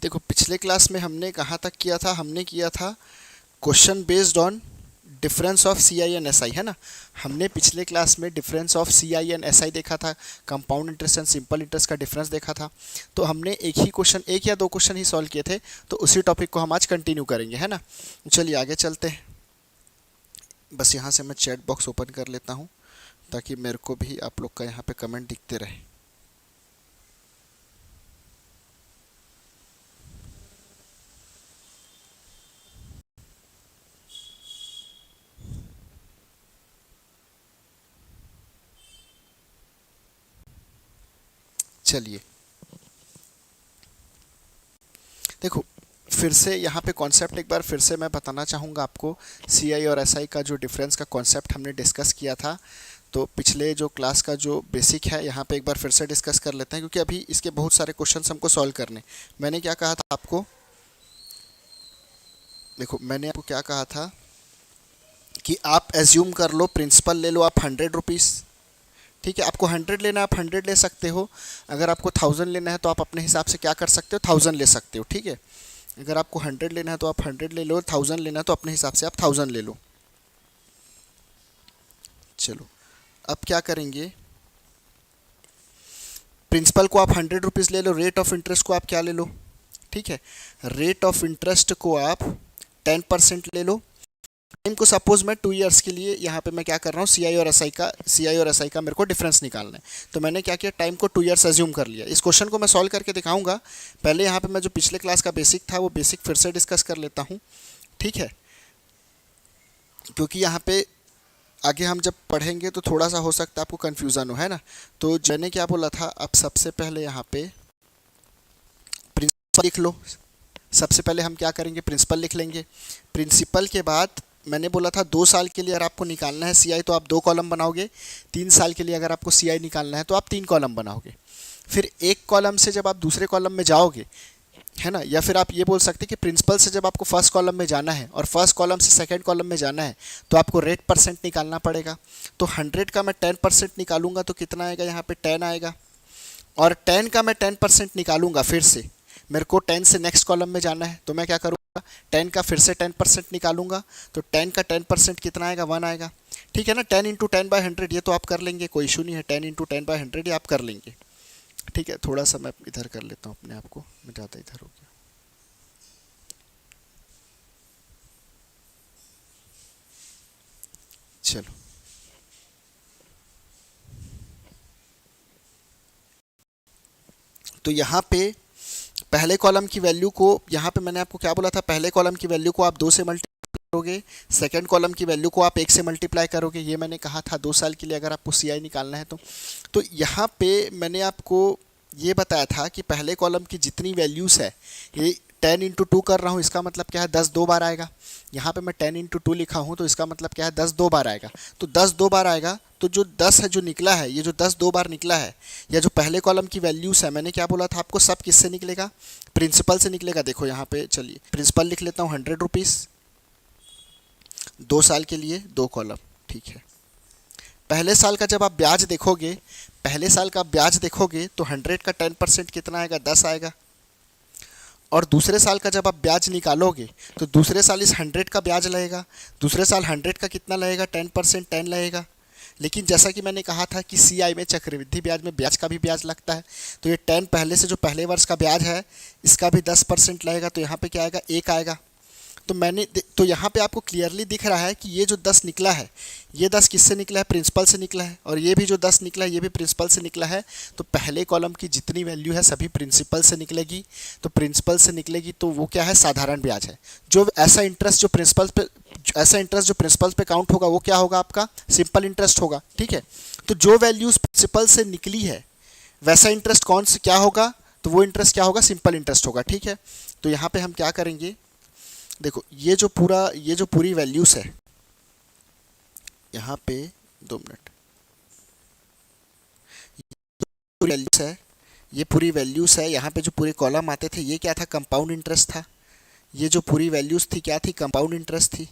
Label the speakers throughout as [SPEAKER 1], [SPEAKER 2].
[SPEAKER 1] देखो पिछले क्लास में हमने कहाँ तक किया था, हमने किया था question based on difference of C I and S I, है ना। हमने पिछले क्लास में difference of C I and S I देखा था, compound interest and simple interest का डिफरेंस देखा था। तो हमने एक या दो क्वेश्चन ही सॉल्व किए थे, तो उसी टॉपिक को हम आज कंटिन्यू करेंगे, है ना। चलिए आगे चलते हैं। बस यहाँ से मैं चैट बॉक्स ओपन कर लेता हूँ ताकि मेरे को भी आप लोग का यहाँ पे कमेंट दिखते रहे। चलिए देखो, फिर से यहाँ पे कॉन्सेप्ट एक बार फिर से मैं बताना चाहूँगा आपको। सी आई और एस आई का जो डिफरेंस का कॉन्सेप्ट हमने डिस्कस किया था, तो पिछले जो क्लास का जो बेसिक है यहाँ पे एक बार फिर से डिस्कस कर लेते हैं, क्योंकि अभी इसके बहुत सारे क्वेश्चंस हमको सॉल्व करने। मैंने क्या कहा था आपको, देखो मैंने आपको क्या कहा था कि आप एज्यूम कर लो, प्रिंसिपल ले लो आप 100 रुपीज़। ठीक है, आपको 100 लेना है आप 100 ले सकते हो। अगर आपको 1000 लेना है तो आप अपने हिसाब से क्या कर सकते हो, 1000 ले सकते हो। ठीक है, अगर आपको 100 लेना है तो आप 100 ले लो, 1000 लेना है तो अपने हिसाब से आप 1000 ले लो। चलो अब क्या करेंगे, प्रिंसिपल को आप 100 रुपीज़ ले लो, रेट ऑफ इंटरेस्ट को आप क्या ले लो, ठीक है, रेट ऑफ इंटरेस्ट को आप 10% ले लो। टाइम को सपोज मैं 2 इयर्स के लिए, यहाँ पे मैं क्या कर रहा हूँ, सी आई और एस आई का मेरे को डिफरेंस निकालना है। तो मैंने क्या किया, टाइम को 2 इयर्स एज्यूम कर लिया। इस क्वेश्चन को मैं सॉल्व करके दिखाऊंगा। पहले यहाँ पे मैं जो पिछले क्लास का बेसिक था वो बेसिक फिर से डिस्कस कर लेता हूँ, ठीक है, क्योंकि यहाँ पे आगे हम जब पढ़ेंगे तो थोड़ा सा हो सकता है आपको कन्फ्यूज़न हो, है ना। तो मैंने क्या बोला था, अब सबसे पहले यहाँ पे प्रिंसिपल लिख लो। सबसे पहले हम क्या करेंगे, प्रिंसिपल लिख लेंगे। प्रिंसिपल के बाद मैंने बोला था 2 साल के लिए अगर आपको निकालना है सी आई तो आप 2 कॉलम बनाओगे, 3 साल के लिए अगर आपको सी आई निकालना है तो आप 3 कॉलम बनाओगे। फिर एक कॉलम से जब आप दूसरे कॉलम में जाओगे, है ना, या फिर आप ये बोल सकते हैं कि प्रिंसिपल से जब आपको फर्स्ट कॉलम में जाना है और फर्स्ट कॉलम से सेकंड कॉलम में जाना है तो आपको रेट परसेंट निकालना पड़ेगा। तो 100 का मैं 10% निकालूंगा तो कितना आएगा, यहाँ पे 10 आएगा। और 10 का मैं 10% निकालूंगा, फिर से मेरे को 10 से नेक्स्ट कॉलम में जाना है तो मैं क्या करूँगा, 10 का फिर से 10% निकालूंगा। तो 10 का 10% कितना आएगा, 1 आएगा। ठीक है ना, 10 × 10/100 ये तो आप कर लेंगे, कोई इशू नहीं है, 10 × 10/100 ये आप कर लेंगे। ठीक है, थोड़ा सा मैं इधर कर लेता हूँ अपने आप को, मैं ज़्यादा इधर हो गया। चलो तो यहाँ पे पहले कॉलम की वैल्यू को, यहाँ पे मैंने आपको क्या बोला था, पहले कॉलम की वैल्यू को आप 2 से मल्टीप्लाई करोगे, सेकंड कॉलम की वैल्यू को आप 1 से मल्टीप्लाई करोगे। ये मैंने कहा था 2 साल के लिए अगर आपको सी आई निकालना है तो यहाँ पे मैंने आपको ये बताया था कि पहले कॉलम की जितनी वैल्यूज़ है, ये 10 × 2 कर रहा हूँ, इसका मतलब क्या है, 10 2 बार आएगा। यहाँ पे मैं 10 × 2 लिखा हूँ तो इसका मतलब क्या है, 10 2 बार आएगा। तो 10 2 बार आएगा तो जो 10 है जो निकला है, ये जो 10 2 बार निकला है, या जो पहले कॉलम की वैल्यूज़ है, मैंने क्या बोला था आपको, सब किससे निकलेगा, प्रिंसिपल से निकलेगा। देखो यहाँ पे चलिए प्रिंसिपल लिख लेता हूँ 100 रुपीज़, 2 साल के लिए 2 कॉलम। ठीक है, पहले साल का जब आप ब्याज देखोगे, पहले साल का ब्याज देखोगे तो 100 का 10% कितना आएगा, 10 आएगा। और दूसरे साल का जब आप ब्याज निकालोगे तो दूसरे साल इस 100 का ब्याज लगेगा, दूसरे साल 100 का कितना लगेगा, 10% 10 लगेगा। लेकिन जैसा कि मैंने कहा था कि सी आई में चक्रवृद्धि ब्याज में ब्याज का भी ब्याज लगता है, तो ये 10 पहले से जो पहले वर्ष का ब्याज है इसका भी 10% लगेगा, तो यहाँ पे क्या आएगा, 1 आएगा। तो यहाँ पे आपको क्लियरली दिख रहा है कि ये जो 10 निकला है, ये 10 किससे निकला है, प्रिंसिपल से निकला है, और ये भी जो 10 निकला है ये भी प्रिंसिपल से निकला है। तो पहले कॉलम की जितनी वैल्यू है सभी प्रिंसिपल से निकलेगी। तो प्रिंसिपल से निकलेगी तो वो क्या है, साधारण ब्याज है। जो ऐसा इंटरेस्ट जो प्रिंसिपल पे काउंट होगा वो क्या होगा, आपका सिंपल इंटरेस्ट होगा। ठीक है, तो जो वैल्यूज प्रिंसिपल से निकली है वैसा इंटरेस्ट कौन से क्या होगा, तो वो इंटरेस्ट क्या होगा, सिंपल इंटरेस्ट होगा। ठीक है, तो यहाँ पे हम क्या करेंगे, देखो ये जो पूरी वैल्यूज है, यहाँ पे 2 मिनट, पूरी वैल्यूज है, ये पूरी वैल्यूज है, यहाँ पे जो पूरे कॉलम आते थे ये क्या था, कंपाउंड इंटरेस्ट था। ये जो पूरी वैल्यूज थी क्या थी, कंपाउंड इंटरेस्ट थी।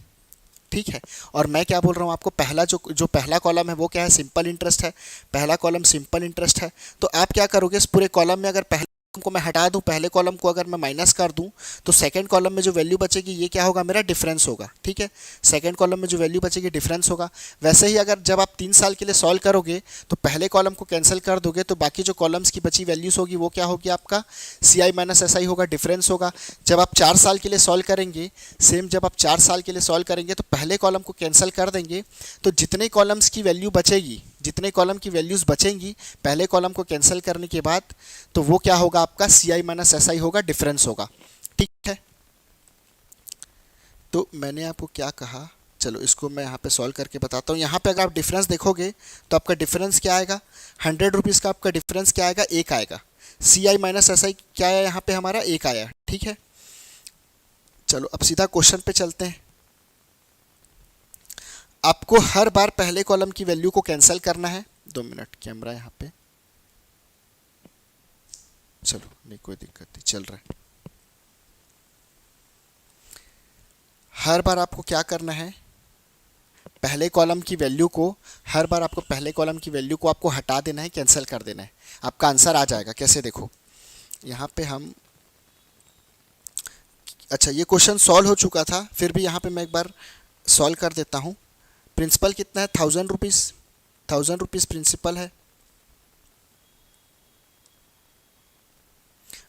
[SPEAKER 1] ठीक है, और मैं क्या बोल रहा हूँ आपको, पहला जो पहला कॉलम है वो क्या है, सिंपल इंटरेस्ट है। पहला कॉलम सिंपल इंटरेस्ट है। तो आप क्या करोगे, इस पूरे कॉलम में अगर पहले को मैं हटा दूं, पहले कॉलम को अगर मैं माइनस कर दूं, तो सेकंड कॉलम में जो वैल्यू बचेगी ये क्या होगा, मेरा डिफरेंस होगा। ठीक है, सेकंड कॉलम में जो वैल्यू बचेगी डिफरेंस होगा। वैसे ही अगर जब आप 3 साल के लिए सॉल्व करोगे तो पहले कॉलम को कैंसिल कर दोगे, तो बाकी जो कॉलम्स की बची वैल्यूज होगी वो क्या होगी, आपका सी आई माइनस एस आई होगा, डिफरेंस होगा। जब आप 4 साल के लिए सॉल्व करेंगे, सेम जब आप 4 साल के लिए सॉल्व करेंगे तो पहले कॉलम को कैंसिल कर देंगे, तो जितने कॉलम्स की वैल्यू बचेगी, जितने कॉलम की वैल्यूज बचेंगी पहले कॉलम को कैंसिल करने के बाद, तो वो क्या होगा, आपका सी आई माइनस एस आई होगा, डिफरेंस होगा। ठीक है, तो मैंने आपको क्या कहा, चलो इसको मैं यहाँ पे सॉल्व करके बताता हूँ। यहाँ पे अगर आप डिफरेंस देखोगे तो आपका डिफरेंस क्या आएगा, 100 रुपीज़ का आपका डिफरेंस क्या आएगा, एक आएगा। सी आई माइनस एस आई क्या आया यहाँ पे हमारा, एक आया। ठीक है, चलो अब सीधा क्वेश्चन पे चलते हैं। आपको हर बार पहले कॉलम की वैल्यू को कैंसिल करना है। 2 मिनट, कैमरा यहाँ पे, चलो नहीं कोई दिक्कत नहीं, चल रहा है। हर बार आपको क्या करना है, पहले कॉलम की वैल्यू को, हर बार आपको पहले कॉलम की वैल्यू को आपको हटा देना है, कैंसिल कर देना है, आपका आंसर आ जाएगा। कैसे, देखो यहाँ पे हम, अच्छा ये क्वेश्चन सॉल्व हो चुका था, फिर भी यहाँ पे मैं एक बार सॉल्व कर देता हूँ। प्रिंसिपल कितना है, 1000 रुपीज़, 1000 रुपीज़ प्रिंसिपल है।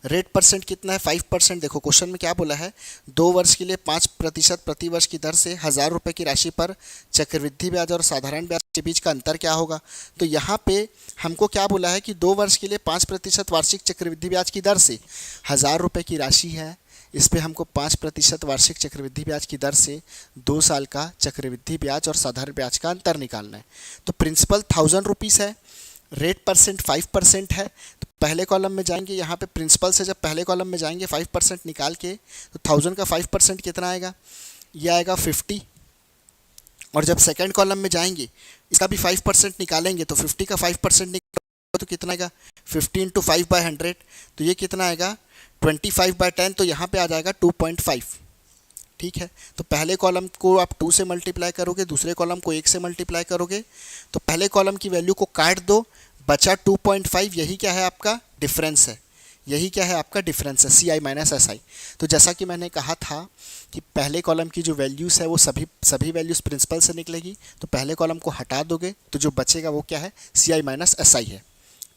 [SPEAKER 1] रेट परसेंट कितना है, 5%। देखो क्वेश्चन में क्या बोला है, 2 वर्ष के लिए 5% प्रति वर्ष की दर से 1000 रुपये की राशि पर चक्रवृद्धि ब्याज और साधारण ब्याज के बीच का अंतर क्या होगा। तो यहाँ पे हमको क्या बोला है कि 2 वर्ष के लिए 5% वार्षिक चक्रवृद्धि ब्याज की दर से 1000 रुपये की राशि है, इस पे हमको 5% वार्षिक चक्रवृद्धि ब्याज की दर से 2 साल का चक्रवृद्धि ब्याज और साधारण ब्याज का अंतर निकालना है। तो प्रिंसिपल 1000 रुपीज़ है, रेट परसेंट 5% है। तो पहले कॉलम में जाएंगे, यहाँ पे प्रिंसिपल से जब पहले कॉलम में जाएंगे 5% निकाल के, तो 1000 का 5% कितना आएगा, ये आएगा 50। और जब सेकंड कॉलम में जाएंगे इसका भी 5% निकालेंगे, तो 50 का 5% निकालेंगे तो कितना आएगा, 50 इंटू 5/100, तो ये कितना आएगा 25/10, तो यहाँ पे आ जाएगा 2.5। ठीक है, तो पहले कॉलम को आप 2 से मल्टीप्लाई करोगे, दूसरे कॉलम को 1 से मल्टीप्लाई करोगे, तो पहले कॉलम की वैल्यू को काट दो, बचा 2.5, यही क्या है आपका डिफरेंस है, यही क्या है आपका डिफरेंस है, सी आई माइनस एस आई। तो जैसा कि मैंने कहा था कि पहले कॉलम की जो वैल्यूज़ है वो सभी वैल्यूज़ प्रिंसिपल से निकलेगी, तो पहले कॉलम को हटा दोगे तो जो बचेगा वो क्या है, सी आई माइनस एस आई है।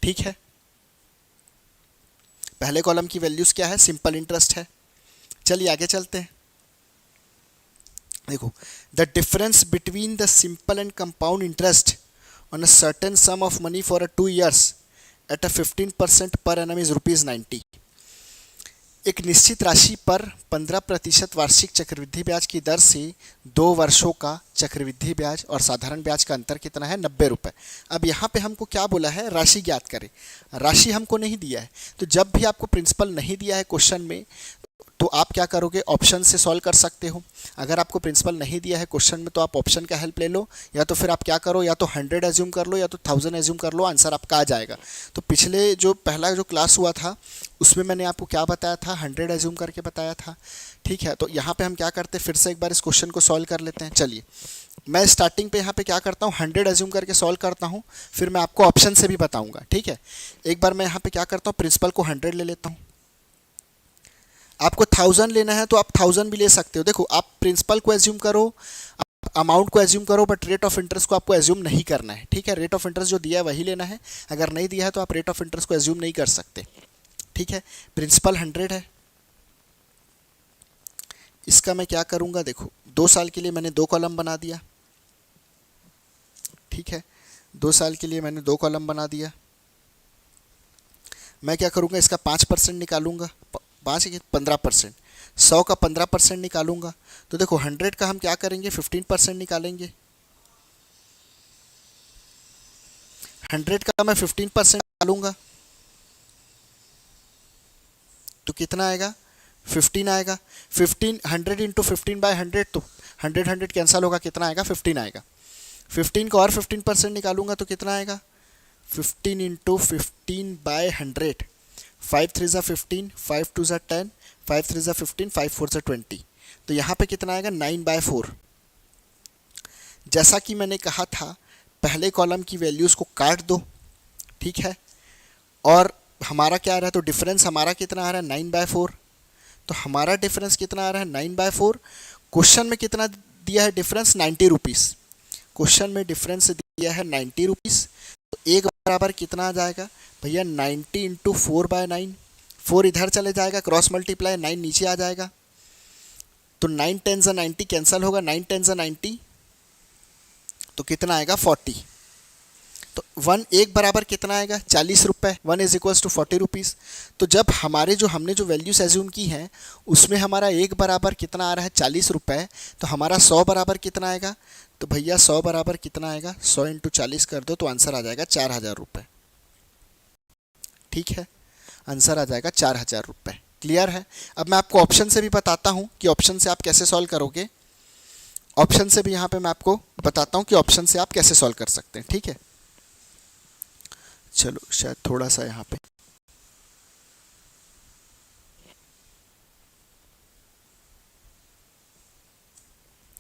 [SPEAKER 1] ठीक है, पहले कॉलम की वैल्यूज़ क्या है, सिंपल इंटरेस्ट है। चलिए आगे चलते हैं। देखो, the difference between the simple and compound interest on a certain some of money for 2 years at a 15% per annum is ₹90। एक निश्चित राशि पर 15% वार्षिक चक्रवृद्धि ब्याज की दर से 2 वर्षों का चक्रवृद्धि ब्याज और साधारण ब्याज का अंतर कितना है, 90 रुपये। अब यहाँ पे हमको क्या बोला है, राशि ज्ञात करें। राशि हमको नहीं दिया है, तो जब भी आपको प्रिंसिपल नहीं दिया है क्वेश्चन में, तो आप क्या करोगे, ऑप्शन से सॉल्व कर सकते हो। अगर आपको प्रिंसिपल नहीं दिया है क्वेश्चन में तो आप ऑप्शन का हेल्प ले लो, या तो फिर आप क्या करो, या तो 100 एज्यूम कर लो या तो 1000 एज्यूम कर लो, आंसर आपका आ जाएगा। तो पिछले जो पहला जो क्लास हुआ था उसमें मैंने आपको क्या बताया था, 100 एज्यूम करके बताया था। ठीक है, तो यहाँ पे हम क्या करते हैं, फिर से एक बार इस क्वेश्चन को सॉल्व कर लेते हैं। चलिए मैं स्टार्टिंग पे यहाँ पे क्या करता हूँ, 100 एज्यूम करके सॉल्व करता हूँ, फिर मैं आपको ऑप्शन से भी बताऊँगा। ठीक है, एक बार मैं यहाँ पे क्या करता हूँ, प्रिंसिपल को 100 ले लेता हूँ। आपको 1000 लेना है तो आप 1000 भी ले सकते हो। देखो, आप प्रिंसिपल को एज्यूम करो, आप अमाउंट को एज्यूम करो, बट रेट ऑफ इंटरेस्ट को आपको एज्यूम नहीं करना है। ठीक है, रेट ऑफ इंटरेस्ट जो दिया है वही लेना है, अगर नहीं दिया है तो आप रेट ऑफ इंटरेस्ट को एज्यूम नहीं कर सकते। ठीक है, प्रिंसिपल 100 है, इसका मैं क्या करूँगा, देखो 2 साल के लिए मैंने 2 कॉलम बना दिया। ठीक है, 2 साल के लिए मैंने 2 कॉलम बना दिया। मैं क्या करूँगा, इसका 5% निकालूंगा, 5 की 15%, 100 का 15% निकालूंगा। तो देखो 100 का हम क्या करेंगे, 15% निकालेंगे। 100 का मैं 15% निकालूंगा तो कितना आएगा, 15 आएगा। 15 100 इंटू 15/100, तो 100 कैंसिल होगा, कितना आएगा, 15 आएगा। 15 का और 15% निकालूंगा तो कितना आएगा, 15 इंटू 15/100, 5 3 ज़ा 15, 5 2 ज़ा 10, 5 3 ज़ा 15, 5 4 ज़ा 20, तो यहाँ पे कितना आएगा, 9/4। जैसा कि मैंने कहा था, पहले कॉलम की वैल्यूज़ को काट दो। ठीक है, और हमारा क्या आ रहा है, तो डिफरेंस हमारा कितना आ रहा है 9/4। तो हमारा डिफरेंस कितना आ रहा है 9/4। क्वेश्चन में कितना दिया है डिफरेंस 90 रुपीज़। क्वेश्चन में डिफरेंस दिया है 90 रुपीज़। तो एक बराबर कितना आ जाएगा भैया 90 इंटू 4/9। 4 इधर चले जाएगा, क्रॉस मल्टीप्लाई 9 नीचे आ जाएगा। तो 9 10 ज़ा 90 कैंसिल होगा, 9 10 ज़ा 90 तो कितना आएगा 40। तो 1 एक बराबर कितना आएगा 40 रुपये। 1 इज इक्वल्स टू 40 रुपीज़। तो जब हमने जो वैल्यूज एज्यूम की हैं उसमें हमारा एक बराबर कितना आ रहा है 40 रुपये, तो हमारा 100 बराबर कितना आएगा, तो भैया 100 बराबर कितना आएगा 100 इंटू 40 कर दो तो आंसर आ जाएगा 4000 रुपये। ठीक है, आंसर आ जाएगा 4000 रुपये। क्लियर है। अब मैं आपको ऑप्शन से भी बताता हूँ कि ऑप्शन से आप कैसे सॉल्व करोगे। ऑप्शन से भी यहाँ पे मैं आपको बताता हूँ कि ऑप्शन से आप कैसे सॉल्व कर सकते हैं। ठीक है, चलो शायद थोड़ा सा यहाँ पे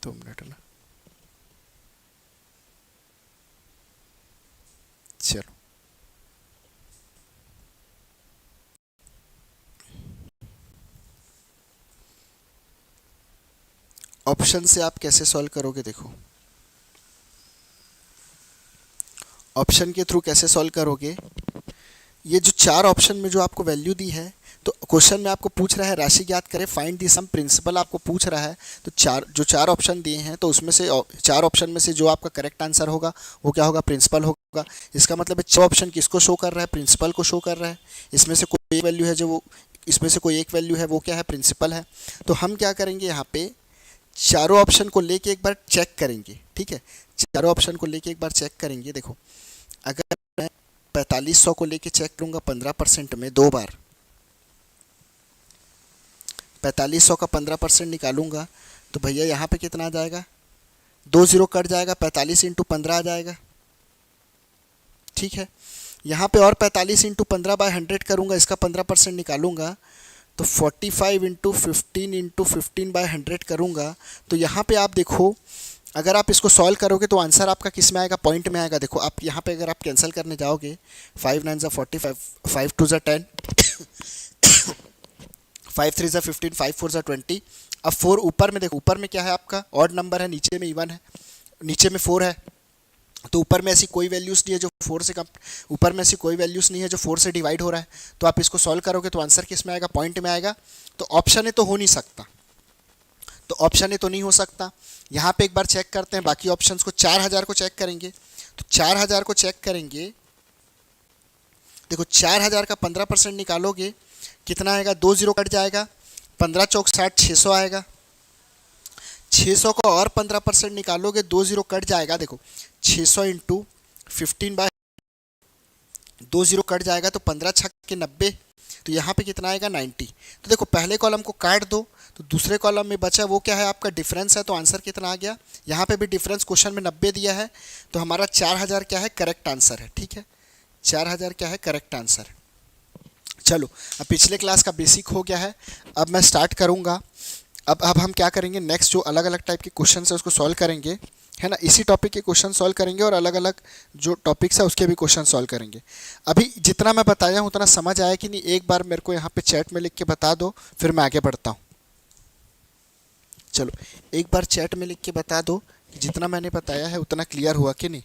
[SPEAKER 1] 2 मिनट ना। चलो ऑप्शन से आप कैसे सॉल्व करोगे, देखो ऑप्शन के थ्रू कैसे सॉल्व करोगे। ये जो 4 ऑप्शन में जो आपको वैल्यू दी है, तो क्वेश्चन में आपको पूछ रहा है राशि ज्ञात करें, फाइंड दी सम प्रिंसिपल आपको पूछ रहा है। तो चार ऑप्शन दिए हैं, तो उसमें से 4 ऑप्शन में से जो आपका करेक्ट आंसर होगा वो क्या होगा, प्रिंसिपल होगा। इसका मतलब है 6 ऑप्शन किसको शो कर रहा है, प्रिंसिपल को शो कर रहा है। इसमें से कोई एक वैल्यू है जो वो इसमें से कोई एक वैल्यू है वो क्या है, प्रिंसिपल है। तो हम क्या करेंगे, यहाँ पे चारों ऑप्शन को लेके एक बार चेक करेंगे। ठीक है, चारों ऑप्शन को लेके एक बार चेक करेंगे। देखो अगर मैं 4500 को लेके चेक करूंगा 15% में 2 बार, 4500 का 15% निकालूंगा तो भैया यहाँ पे कितना आ जाएगा, 2 जीरो कट जाएगा, 45 इंटू 15 आ जाएगा। ठीक है, यहाँ पे और 45 इंटू 15/100 करूँगा, इसका 15% निकालूंगा तो 45 इंटू 15 इंटू 15/100 करूँगा। तो यहाँ पे आप देखो, अगर आप इसको सॉल्व करोगे तो आंसर आपका किस में आएगा, पॉइंट में आएगा। देखो आप यहाँ पे अगर आप कैंसिल करने जाओगे, 5 9 ज़ा 45, 5 2 ज़ा 10, 5 3 ज़ा 15, 5 4 ज़ा 20। अब 4 ऊपर में देखो, ऊपर में क्या है आपका ऑड नंबर है, नीचे में इवन है, नीचे में 4 है। तो ऊपर में ऐसी कोई वैल्यूज़ नहीं है जो 4 से कम, ऊपर में ऐसी कोई वैल्यूज़ नहीं है जो 4 से डिवाइड हो रहा है। तो आप इसको सॉल्व करोगे तो आंसर किस में आएगा, पॉइंट में आएगा। तो ऑप्शन ए तो हो नहीं सकता, तो ऑप्शन ए तो नहीं हो सकता। यहाँ पे एक बार चेक करते हैं बाकी ऑप्शंस को। 4000 को चेक करेंगे, तो 4000 को चेक करेंगे। देखो 4000 का 15% निकालोगे कितना आएगा, 2 जीरो कट जाएगा, 15 चौक 60, 600 आएगा। 600 का और 15% निकालोगे, 2 जीरो कट जाएगा। देखो 600 इंटू 15 2 जीरो कट जाएगा तो 15 छक्के 90। तो यहाँ पे कितना आएगा 90। तो देखो पहले कॉलम को काट दो तो दूसरे कॉलम में बचा वो क्या है, आपका डिफरेंस है। तो आंसर कितना आ गया, यहाँ पे भी डिफरेंस क्वेश्चन में 90 दिया है, तो हमारा 4000 क्या है, करेक्ट आंसर है। ठीक है, 4000 क्या है, करेक्ट आंसर है। चलो अब पिछले क्लास का बेसिक हो गया है, अब मैं स्टार्ट करूँगा। अब हम क्या करेंगे, नेक्स्ट जो अलग अलग टाइप के क्वेश्चन है उसको सॉल्व करेंगे, है ना। इसी टॉपिक के क्वेश्चन सॉल्व करेंगे और अलग अलग जो टॉपिक्स है उसके भी क्वेश्चन सॉल्व करेंगे। अभी जितना मैं बताया हूँ उतना समझ आया कि नहीं, एक बार मेरे को यहाँ पे चैट में लिख के बता दो, फिर मैं आगे बढ़ता हूँ। चलो एक बार चैट में लिख के बता दो कि जितना मैंने बताया है उतना क्लियर हुआ कि नहीं।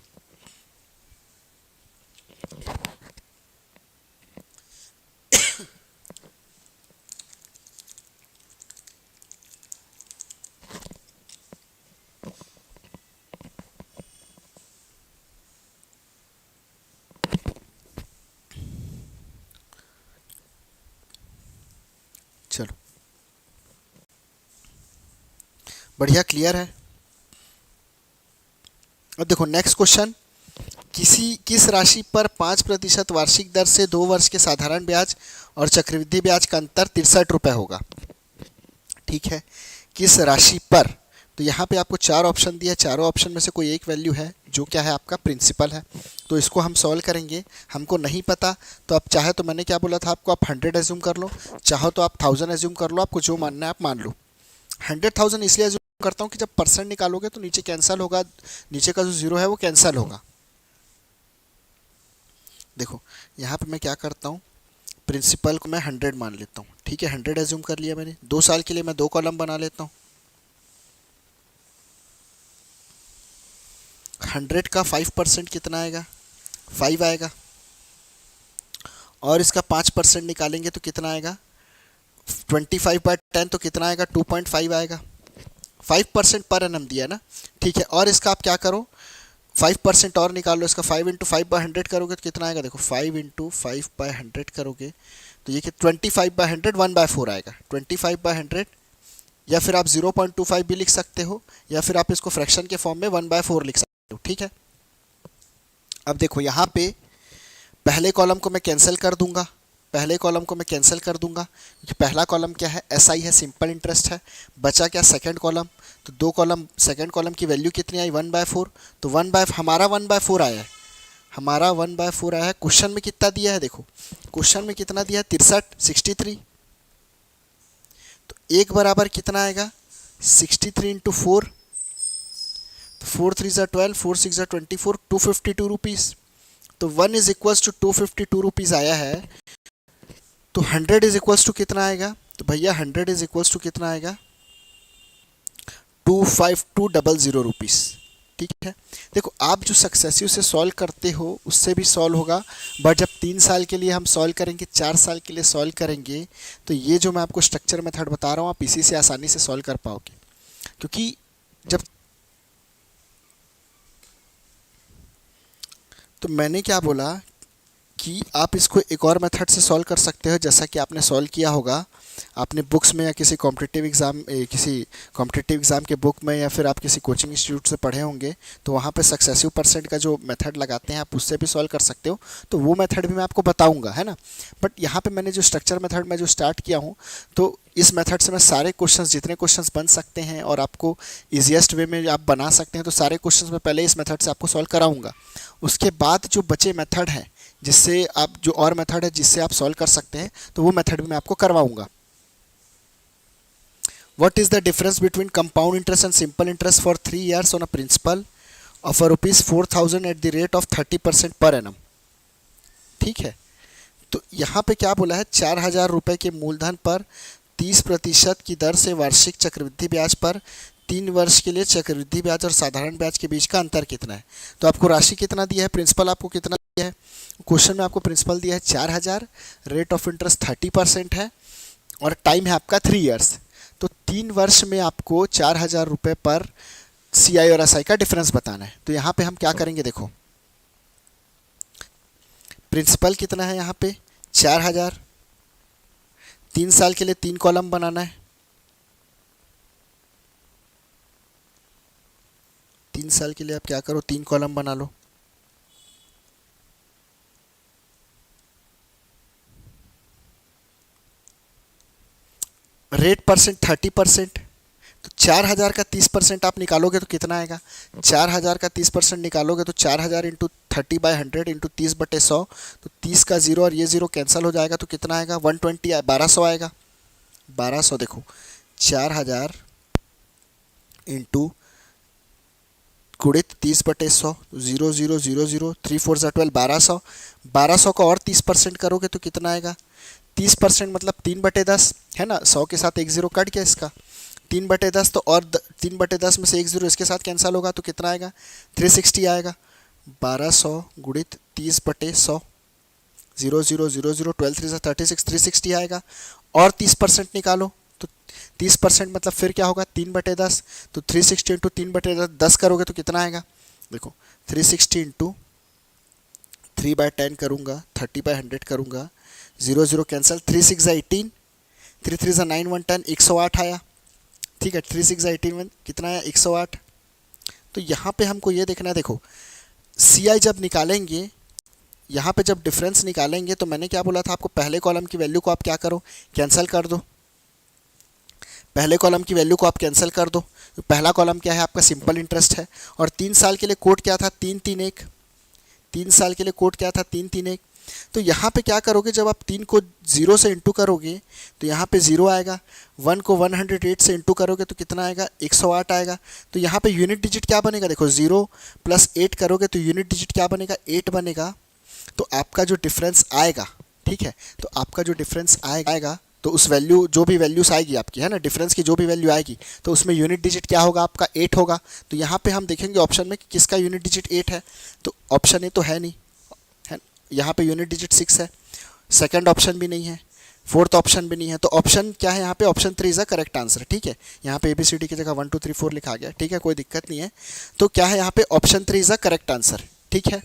[SPEAKER 1] चलो बढ़िया, क्लियर है। अब देखो नेक्स्ट क्वेश्चन, किस राशि पर 5% वार्षिक दर से 2 वर्ष के साधारण ब्याज और चक्रवृद्धि ब्याज का अंतर 63 रुपये होगा। ठीक है, किस राशि पर, तो यहाँ पे आपको 4 ऑप्शन दिया है, चारों ऑप्शन में से कोई एक वैल्यू है जो क्या है, आपका प्रिंसिपल है। तो इसको हम सॉल्व करेंगे। हमको नहीं पता तो आप चाहे तो मैंने क्या बोला था आपको, आप 100 एज्यूम कर लो, चाहो तो आप 1000 एज्यूम कर लो, आपको जो मानना है आप मान लो। 100,000 इसलिए एज्यूम करता हूँ कि जब परसेंट निकालोगे तो नीचे कैंसिल होगा, नीचे का जो जीरो है वो कैंसिल होगा। देखो यहाँ पे मैं क्या करता हूँ, प्रिंसिपल को मैं 100 मान लेता हूँ, ठीक है, 100 एज्यूम कर लिया मैंने। 2 साल के लिए मैं 2 कॉलम बना लेता हूँ। 100 का 5% कितना आएगा, 5 आएगा। और इसका 5% निकालेंगे तो कितना आएगा, 25/10 तो कितना आएगा, 2.5 आएगा। 5% पर एनम दिया ना, ठीक है। और इसका आप क्या करो, 5% और निकाल लो, इसका 5 इंटू 5/100 करोगे तो कितना आएगा, देखो 5 इंटू 5/100 करोगे तो ये कि 25/100 1/4 आएगा, 25/100। या फिर आप 0.25 भी लिख सकते हो, या फिर आप इसको फ्रैक्शन के फॉर्म में 1/4 लिख सकते हो, ठीक है। अब देखो यहाँ पे पहले कॉलम को मैं कैंसिल कर दूंगा, पहले कॉलम को मैं कैंसिल कर दूंगा क्योंकि पहला कॉलम क्या है, एसआई है, सिंपल इंटरेस्ट है। बचा क्या, सेकंड कॉलम। तो 2 कॉलम, सेकंड कॉलम की वैल्यू कितनी आई, 1/4। तो हमारा 1/4 आया है, हमारा 1/4 आया है। क्वेश्चन में कितना दिया है, देखो क्वेश्चन में कितना दिया है, 63। तो 1 बराबर कितना आएगा, 63 इंटू 4, तो 4 3 ज़ा 12, 4 6 ज़ा 24, 252 रुपीज़। तो 1 इज इक्वल्स टू 252 रुपीज़ आया है। तो 100 इज इक्वल्स टू कितना आएगा, तो भैया 100 इज इक्वल्स टू कितना आएगा, 25200 रुपीज़, ठीक है। देखो आप जो सक्सेसिव से सॉल्व करते हो उससे भी सॉल्व होगा, बट जब 3 साल के लिए हम सॉल्व करेंगे, 4 साल के लिए सॉल्व करेंगे, तो ये जो मैं आपको स्ट्रक्चर मेथड बता रहा हूँ आप इसी से आसानी से सॉल्व कर पाओगे। क्योंकि जब, तो मैंने क्या बोला कि आप इसको एक और मेथड से सॉल्व कर सकते हो, जैसा कि आपने सॉल्व किया होगा आपने बुक्स में, या किसी कॉम्पिटिटिव एग्ज़ाम के बुक में, या फिर आप किसी कोचिंग इंस्टीट्यूट से पढ़े होंगे, तो वहाँ पे सक्सेसिव परसेंट का जो मेथड लगाते हैं आप उससे भी सॉल्व कर सकते हो। तो वो मेथड भी मैं आपको बताऊँगा, है ना। बट यहाँ पे मैंने जो स्ट्रक्चर मेथड में जो स्टार्ट किया हूँ, तो इस मेथड से मैं सारे क्वेश्चंस, जितने क्वेश्चंस बन सकते हैं और आपको ईजिएस्ट वे में आप बना सकते हैं, तो सारे क्वेश्चंस मैं पहले इस मेथड से आपको सॉल्व कराऊंगा। उसके बाद जो बचे मेथड हैं, जिससे आप, जो और मेथड है जिससे आप सॉल्व कर सकते हैं, तो वो मेथड भी मैं आपको करवाऊंगा। What is the difference between compound interest and simple interest for 3 years on a principal of a rupees 4,000 at the rate of 30% per annum? ठीक है, तो यहाँ पे क्या बोला है, 4,000 रुपये के मूलधन पर 30% की दर से वार्षिक चक्रवृद्धि ब्याज पर 3 वर्ष के लिए चक्रवृद्धि ब्याज और साधारण ब्याज के बीच का अंतर कितना है। तो आपको राशि कितना दिया है, प्रिंसिपल आपको कितना दिया है, क्वेश्चन में आपको प्रिंसिपल दिया है 4,000, रेट ऑफ इंटरेस्ट 30% है और टाइम है आपका 3 ईयर्स। तो 3 वर्ष में आपको 4,000 रुपये पर CI और SI का डिफरेंस बताना है। तो यहाँ पे हम क्या करेंगे, देखो प्रिंसिपल कितना है यहाँ पे 4,000, 3 साल के लिए 3 कॉलम बनाना है, 3 साल के लिए आप क्या करो, 3 कॉलम बना लो। रेट परसेंट 30%, तो 4,000 का 30% आप निकालोगे तो कितना आएगा, 4,000 का 30% निकालोगे तो 4,000 इंटू 30/100 इंटू 30/100, तो 30 का 0 और ये 0 कैंसिल हो जाएगा, तो कितना आएगा 120, 1200 आएगा। 1200 देखो 4,000 इंटू गुणित 30/100, 0 0 0 0, 3 4 12, 1200। 1200 का और 30% करोगे तो कितना आएगा, 30% मतलब 3/10 है ना, 100 के साथ 1 0 कट गया इसका, 3/10, तो और 3/10 में से 1 0 इसके साथ कैंसिल होगा तो कितना आएगा, 360 आएगा। 1200 गुणित 30/100, 0 0 0 0, 12 3 36, 360 आएगा। और 30% निकालो, तो 30% मतलब फिर क्या होगा, 3/10, तो 360 इंटू 3/10 करोगे तो कितना आएगा, देखो 360 इंटू 3/10 करूँगा, 30/100 करूँगा, 0 0 कैंसिल, 3 6 18, 3 3 9 1 10, 108 आया। ठीक है, 3 6 18 कितना आया, 108। तो यहाँ पे हमको ये देखना है, देखो CI जब निकालेंगे, यहाँ पे जब डिफरेंस निकालेंगे, तो मैंने क्या बोला था आपको, पहले कॉलम की वैल्यू को आप क्या करो, कैंसिल कर दो। पहले कॉलम की वैल्यू को आप कैंसिल कर दो। तो पहला कॉलम क्या है आपका, सिंपल इंटरेस्ट है, और 3 साल के लिए कोड क्या था, 331। 3 साल के लिए कोड क्या था, 331। तो यहाँ पे क्या करोगे, जब आप 3 को 0 से इंटू करोगे तो यहाँ पे 0 आएगा, 1 को 108 से इंटू करोगे तो कितना आएगा, 108 आएगा। तो यहाँ पे यूनिट डिजिट क्या बनेगा, देखो 0 + 8 करोगे तो यूनिट डिजिट क्या बनेगा, 8 बनेगा। तो आपका जो डिफरेंस आएगा ठीक है। तो आपका जो डिफरेंस आएगा तो उस वैल्यू, जो भी वैल्यूस आएगी आपकी, है ना, डिफरेंस की जो भी वैल्यू आएगी, तो उसमें यूनिट डिजिट क्या होगा आपका, 8 होगा। तो यहाँ पे हम देखेंगे ऑप्शन में कि किसका यूनिट डिजिट 8 है, तो ऑप्शन ए तो है नहीं, है, यहाँ पे यूनिट डिजिट 6 है, सेकंड ऑप्शन भी नहीं है, फोर्थ ऑप्शन भी नहीं है। तो ऑप्शन क्या है यहाँ पे, option 3 is a correct answer. ठीक है, यहाँ पे ABCD की जगह 1 2 3 4 लिखा गया, ठीक है, कोई दिक्कत नहीं है। तो क्या है यहाँ पे, option 3 is a correct answer. ठीक है,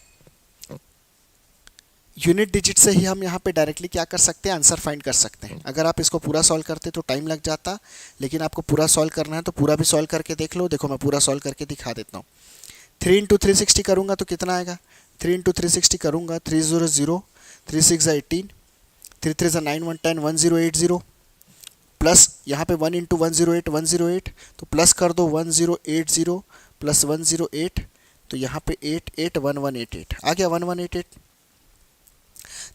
[SPEAKER 1] यूनिट डिजिट से ही हम यहाँ पे डायरेक्टली क्या कर सकते हैं, आंसर फाइंड कर सकते हैं। अगर आप इसको पूरा सॉल्व करते तो टाइम लग जाता, लेकिन आपको पूरा सॉल्व करना है तो पूरा भी सॉल्व करके देख लो। देखो मैं पूरा सॉल्व करके दिखा देता हूँ। 3 इंटू 360 करूँगा तो कितना आएगा, 3 इंटू 360 करूँगा, 3 0 0, 3 6 18, 3 3 9 1 10, 1080 प्लस यहाँ पे 1 इंटू 108 108, तो प्लस कर दो 1080 प्लस 108, तो यहाँ पे 881188 आ गया, 1188।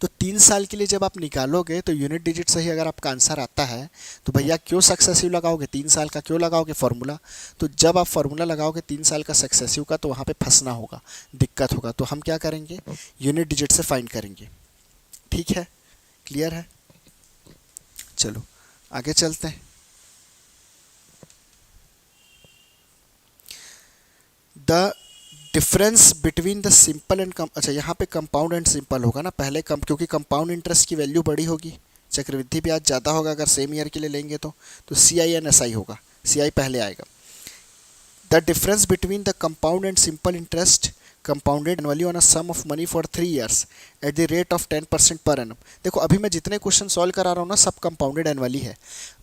[SPEAKER 1] तो 3 साल के लिए जब आप निकालोगे तो यूनिट डिजिट से ही अगर आपका आंसर आता है तो भैया क्यों सक्सेसिव लगाओगे, 3 साल का क्यों लगाओगे फार्मूला। तो जब आप फार्मूला लगाओगे 3 साल का सक्सेसिव का, तो वहाँ पे फंसना होगा, दिक्कत होगा। तो हम क्या करेंगे, यूनिट डिजिट से फाइंड करेंगे। ठीक है, क्लियर है। चलो आगे चलते हैं। The difference between the simple and अच्छा, यहाँ पे कंपाउंड एंड सिंपल होगा ना पहले, क्योंकि कंपाउंड इंटरेस्ट की वैल्यू बड़ी होगी, चक्रवृद्धि ब्याज ज़्यादा होगा अगर सेम ईयर के लिए लेंगे तो CI होगा, CI पहले आएगा। The difference between the compound and simple interest compounded annually on a sum of money for 3 years at the rate of 10% पर एनम। देखो अभी मैं जितने क्वेश्चन सॉल्व करा रहा हूँ ना, सब कंपाउंडेड एनुअली है।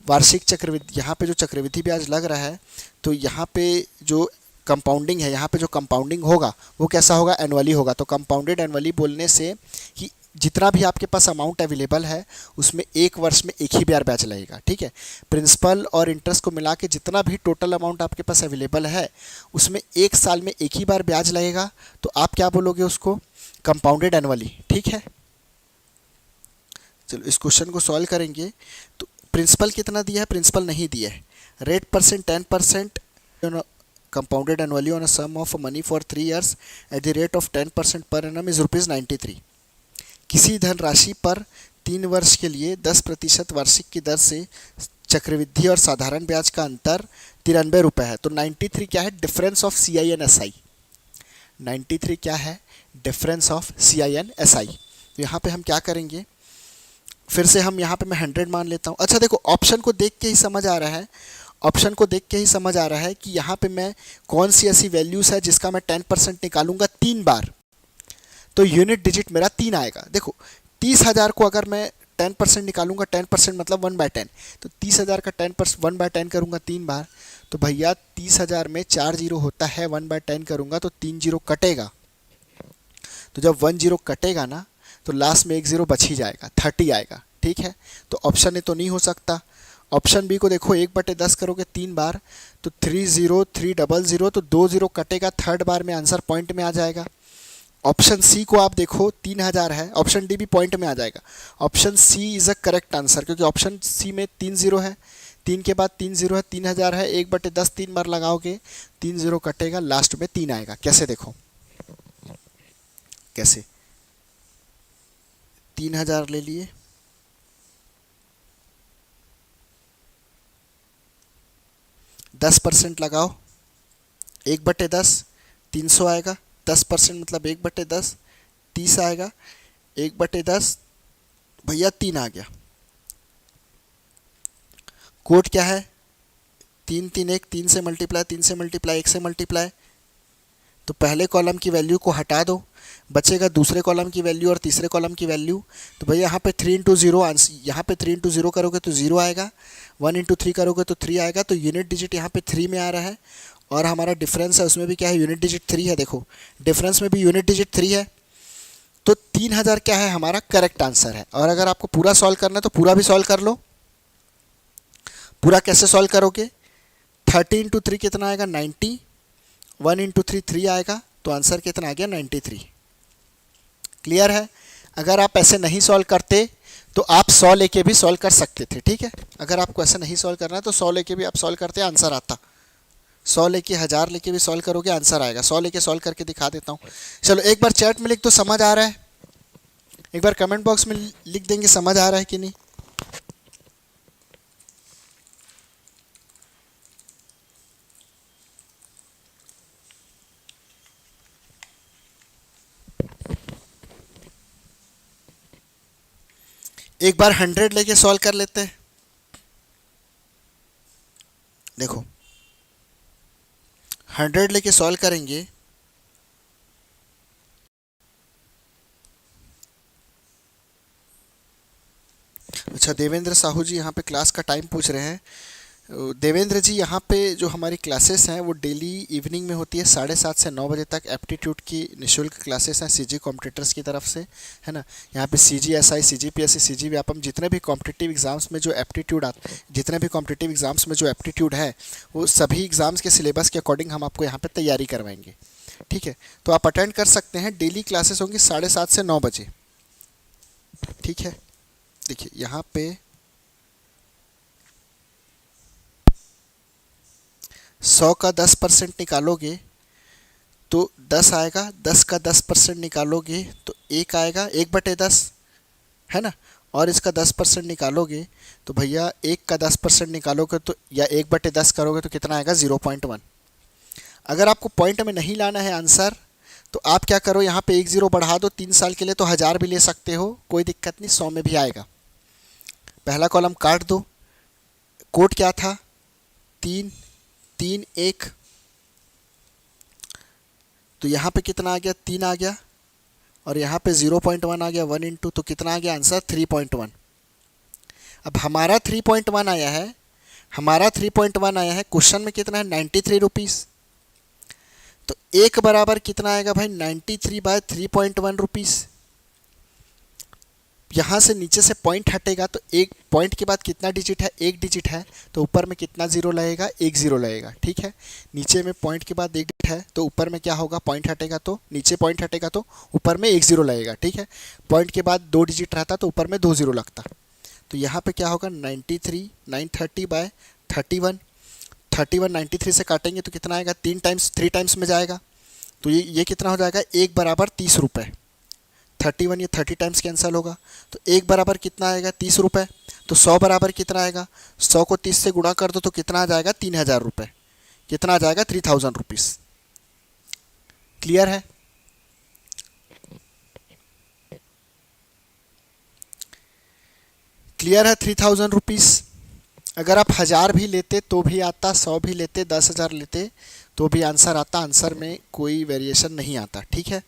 [SPEAKER 1] वार्षिक चक्रवृद्धि, यहाँ पे जो चक्रवृद्धि ब्याज लग रहा है, तो यहाँ पे जो कंपाउंडिंग है, यहाँ पे जो कंपाउंडिंग होगा वो कैसा होगा, एनुअली होगा। तो कंपाउंडेड एनुअली बोलने से कि जितना भी आपके पास अमाउंट अवेलेबल है उसमें एक वर्ष में एक ही बार ब्याज लगेगा। ठीक है, प्रिंसिपल और इंटरेस्ट को मिला के जितना भी टोटल अमाउंट आपके पास अवेलेबल है उसमें एक साल में एक ही बार ब्याज लगेगा, तो आप क्या बोलोगे उसको, कंपाउंडेड एनुअली। ठीक है, चलो इस क्वेश्चन को सॉल्व करेंगे। तो प्रिंसिपल कितना दिया है, प्रिंसिपल नहीं दिया है, rate percent 10% compounded annually on a sum of money for 3 years at the rate of 10% per annum is ₹93। किसी धनराशि पर 3 वर्ष के लिए 10% वार्षिक की दर से चक्रवृद्धि और साधारण ब्याज का अंतर ₹93 है। तो 93 क्या है, difference of CI and SI। 93 क्या है, difference of CI and SI। तो यहाँ पे हम क्या करेंगे, फिर से हम यहाँ पे मैं 100 मान लेता हूँ। अच्छा देखो ऑप्शन को देख के ही समझ आ रहा है, ऑप्शन को देख के ही समझ आ रहा है कि यहाँ पे मैं कौन सी ऐसी वैल्यूज़ है जिसका मैं 10% निकालूंगा 3 बार, तो यूनिट डिजिट मेरा 3 आएगा। देखो 30,000 को अगर मैं 10% निकालूंगा, 10% मतलब 1/10, तो 30,000 का 10% 1/10 करूँगा 3 बार, तो भैया 30,000 में 4 जीरो होता है, 1/10 करूँगा तो 3 जीरो कटेगा। तो जब 1 जीरो कटेगा ना, तो लास्ट में 1 जीरो बच ही जाएगा, 30 आएगा। ठीक है, तो ऑप्शन ए तो नहीं हो सकता। ऑप्शन बी को देखो, 1/10 करोगे 3 बार तो 30300, तो 2 जीरो कटेगा, थर्ड बार में आंसर पॉइंट में आ जाएगा। ऑप्शन सी को आप देखो 3000 है, ऑप्शन डी भी पॉइंट में आ जाएगा। Option C is a correct answer, क्योंकि ऑप्शन सी में 3 जीरो है, 3 के बाद 3 जीरो है, 3000 है, 1/10 3 बार लगाओगे, 3 जीरो कटेगा, लास्ट में 3 आएगा। कैसे देखो, कैसे 3000 ले लिए, 10% लगाओ, 1/10 300 आएगा, 10% मतलब 1/10 30 आएगा, 1/10 भैया 3 आ गया। कोड क्या है, 3 3 1, 3 से मल्टीप्लाई, 3 से मल्टीप्लाई, 1 से मल्टीप्लाई। तो पहले कॉलम की वैल्यू को हटा दो, बचेगा दूसरे कॉलम की वैल्यू और तीसरे कॉलम की वैल्यू। तो भैया यहाँ पे 3 इंटू 0, यहाँ पे 3 इंटू 0 करोगे तो 0 आएगा, 1 इंटू 3 करोगे तो 3 आएगा। तो यूनिट डिजिट यहाँ पे 3 में आ रहा है, और हमारा डिफरेंस है उसमें भी क्या है, यूनिट डिजिट 3 है। देखो डिफरेंस में भी यूनिट डिजिट 3 है, तो 3000 क्या है, हमारा करेक्ट आंसर है। और अगर आपको पूरा सॉल्व करना है तो पूरा भी सॉल्व कर लो। पूरा कैसे सॉल्व करोगे, 30 इंटू 3 कितना आएगा, 90, 1 इंटू 3 3 आएगा, तो आंसर कितना आ गया, 93। क्लियर है। अगर आप ऐसे नहीं सॉल्व करते तो आप 100 लेके भी सॉल्व कर सकते थे। ठीक है, अगर आपको ऐसे नहीं सॉल्व करना है तो 100 लेके भी आप सॉल्व करते, आंसर आता। 100 लेके 1000 लेके भी सॉल्व करोगे, आंसर आएगा। 100 लेके सॉल्व करके दिखा देता हूँ। चलो एक बार चैट में लिख दो, समझ आ रहा है, एक बार कमेंट बॉक्स में लिख देंगे समझ आ रहा है कि नहीं। एक बार 100 लेके सॉल्व कर लेते हैं। देखो 100 लेके सॉल्व करेंगे। अच्छा, देवेंद्र साहू जी यहाँ पे क्लास का टाइम पूछ रहे हैं। देवेंद्र जी, यहाँ पे जो हमारी क्लासेस हैं वो डेली इवनिंग में होती है 7:30 से 9 बजे तक। एप्टीट्यूड की निःशुल्क क्लासेस हैं सीजी कॉम्पिटिटर्स की तरफ से, है ना। यहाँ पे CG SI, CG PSC, CG Vyapam, जितने भी कॉम्पिटिटिव एग्जाम्स में जो एप्टीट्यूड जितने भी कॉम्पिटिटिव एग्जाम्स में जो एप्टीट्यूड है वो सभी एग्जाम्स के सिलेबस के अकॉर्डिंग हम आपको यहाँ पे तैयारी करवाएंगे। ठीक है, तो आप अटेंड कर सकते हैं। डेली क्लासेस होंगी 7:30 से 9 बजे। ठीक है, देखिए यहाँ पे 100 का 10% निकालोगे तो 10 आएगा। 10 का 10% निकालोगे तो 1 आएगा, 1/10, है ना। और इसका 10% निकालोगे तो भैया 1 का 10% निकालोगे तो, या 1/10 करोगे तो कितना आएगा, 0.1। अगर आपको पॉइंट में नहीं लाना है आंसर तो आप क्या करो, यहाँ पे 1 0 बढ़ा दो। 3 साल के लिए तो 1000 भी ले सकते हो, कोई दिक्कत नहीं, 100 में भी आएगा। पहला कॉलम काट दो। कोड क्या था, 3 3 1, तो यहाँ पे कितना आ गया, 3 आ गया। और यहाँ पे 0.1 आ गया, 1 इंटू, तो कितना आ गया आंसर, 3.1। अब हमारा 3.1 आया है, हमारा 3.1 आया है। क्वेश्चन में कितना है, 93 रुपीज़। तो एक बराबर कितना आएगा भाई, 93/3.1 रुपीज़। यहाँ से नीचे से पॉइंट हटेगा तो एक पॉइंट के बाद कितना डिजिट है, 1 डिजिट है, तो ऊपर में कितना जीरो लगेगा, 1 0 लगेगा। ठीक है, नीचे में पॉइंट के बाद 1 डिजिट है तो ऊपर में क्या होगा, पॉइंट हटेगा तो नीचे पॉइंट हटेगा तो ऊपर में 1 0 लगेगा। ठीक है, पॉइंट के बाद 2 डिजिट रहता तो ऊपर में 2 0 लगता। तो यहाँ पे क्या होगा, 93 930/31। 31 93 से काटेंगे तो कितना आएगा, 3 टाइम्स में जाएगा। तो ये कितना हो जाएगा, 1 बराबर 30 रुपये। 31 ये 30 टाइम्स कैंसिल होगा तो 1 बराबर कितना आएगा, 30 रुपये। तो 100 बराबर कितना आएगा, 100 को 30 से गुणा कर दो तो कितना आ जाएगा, 3000 रुपये। कितना आ जाएगा, 3000 रुपीज़। क्लियर है। क्लियर है, 3000 रुपीज़। अगर आप 1000 भी लेते तो भी आता, 100 भी लेते, 10,000 लेते तो भी आंसर आता। आंसर में कोई वेरिएशन नहीं आता। ठीक है,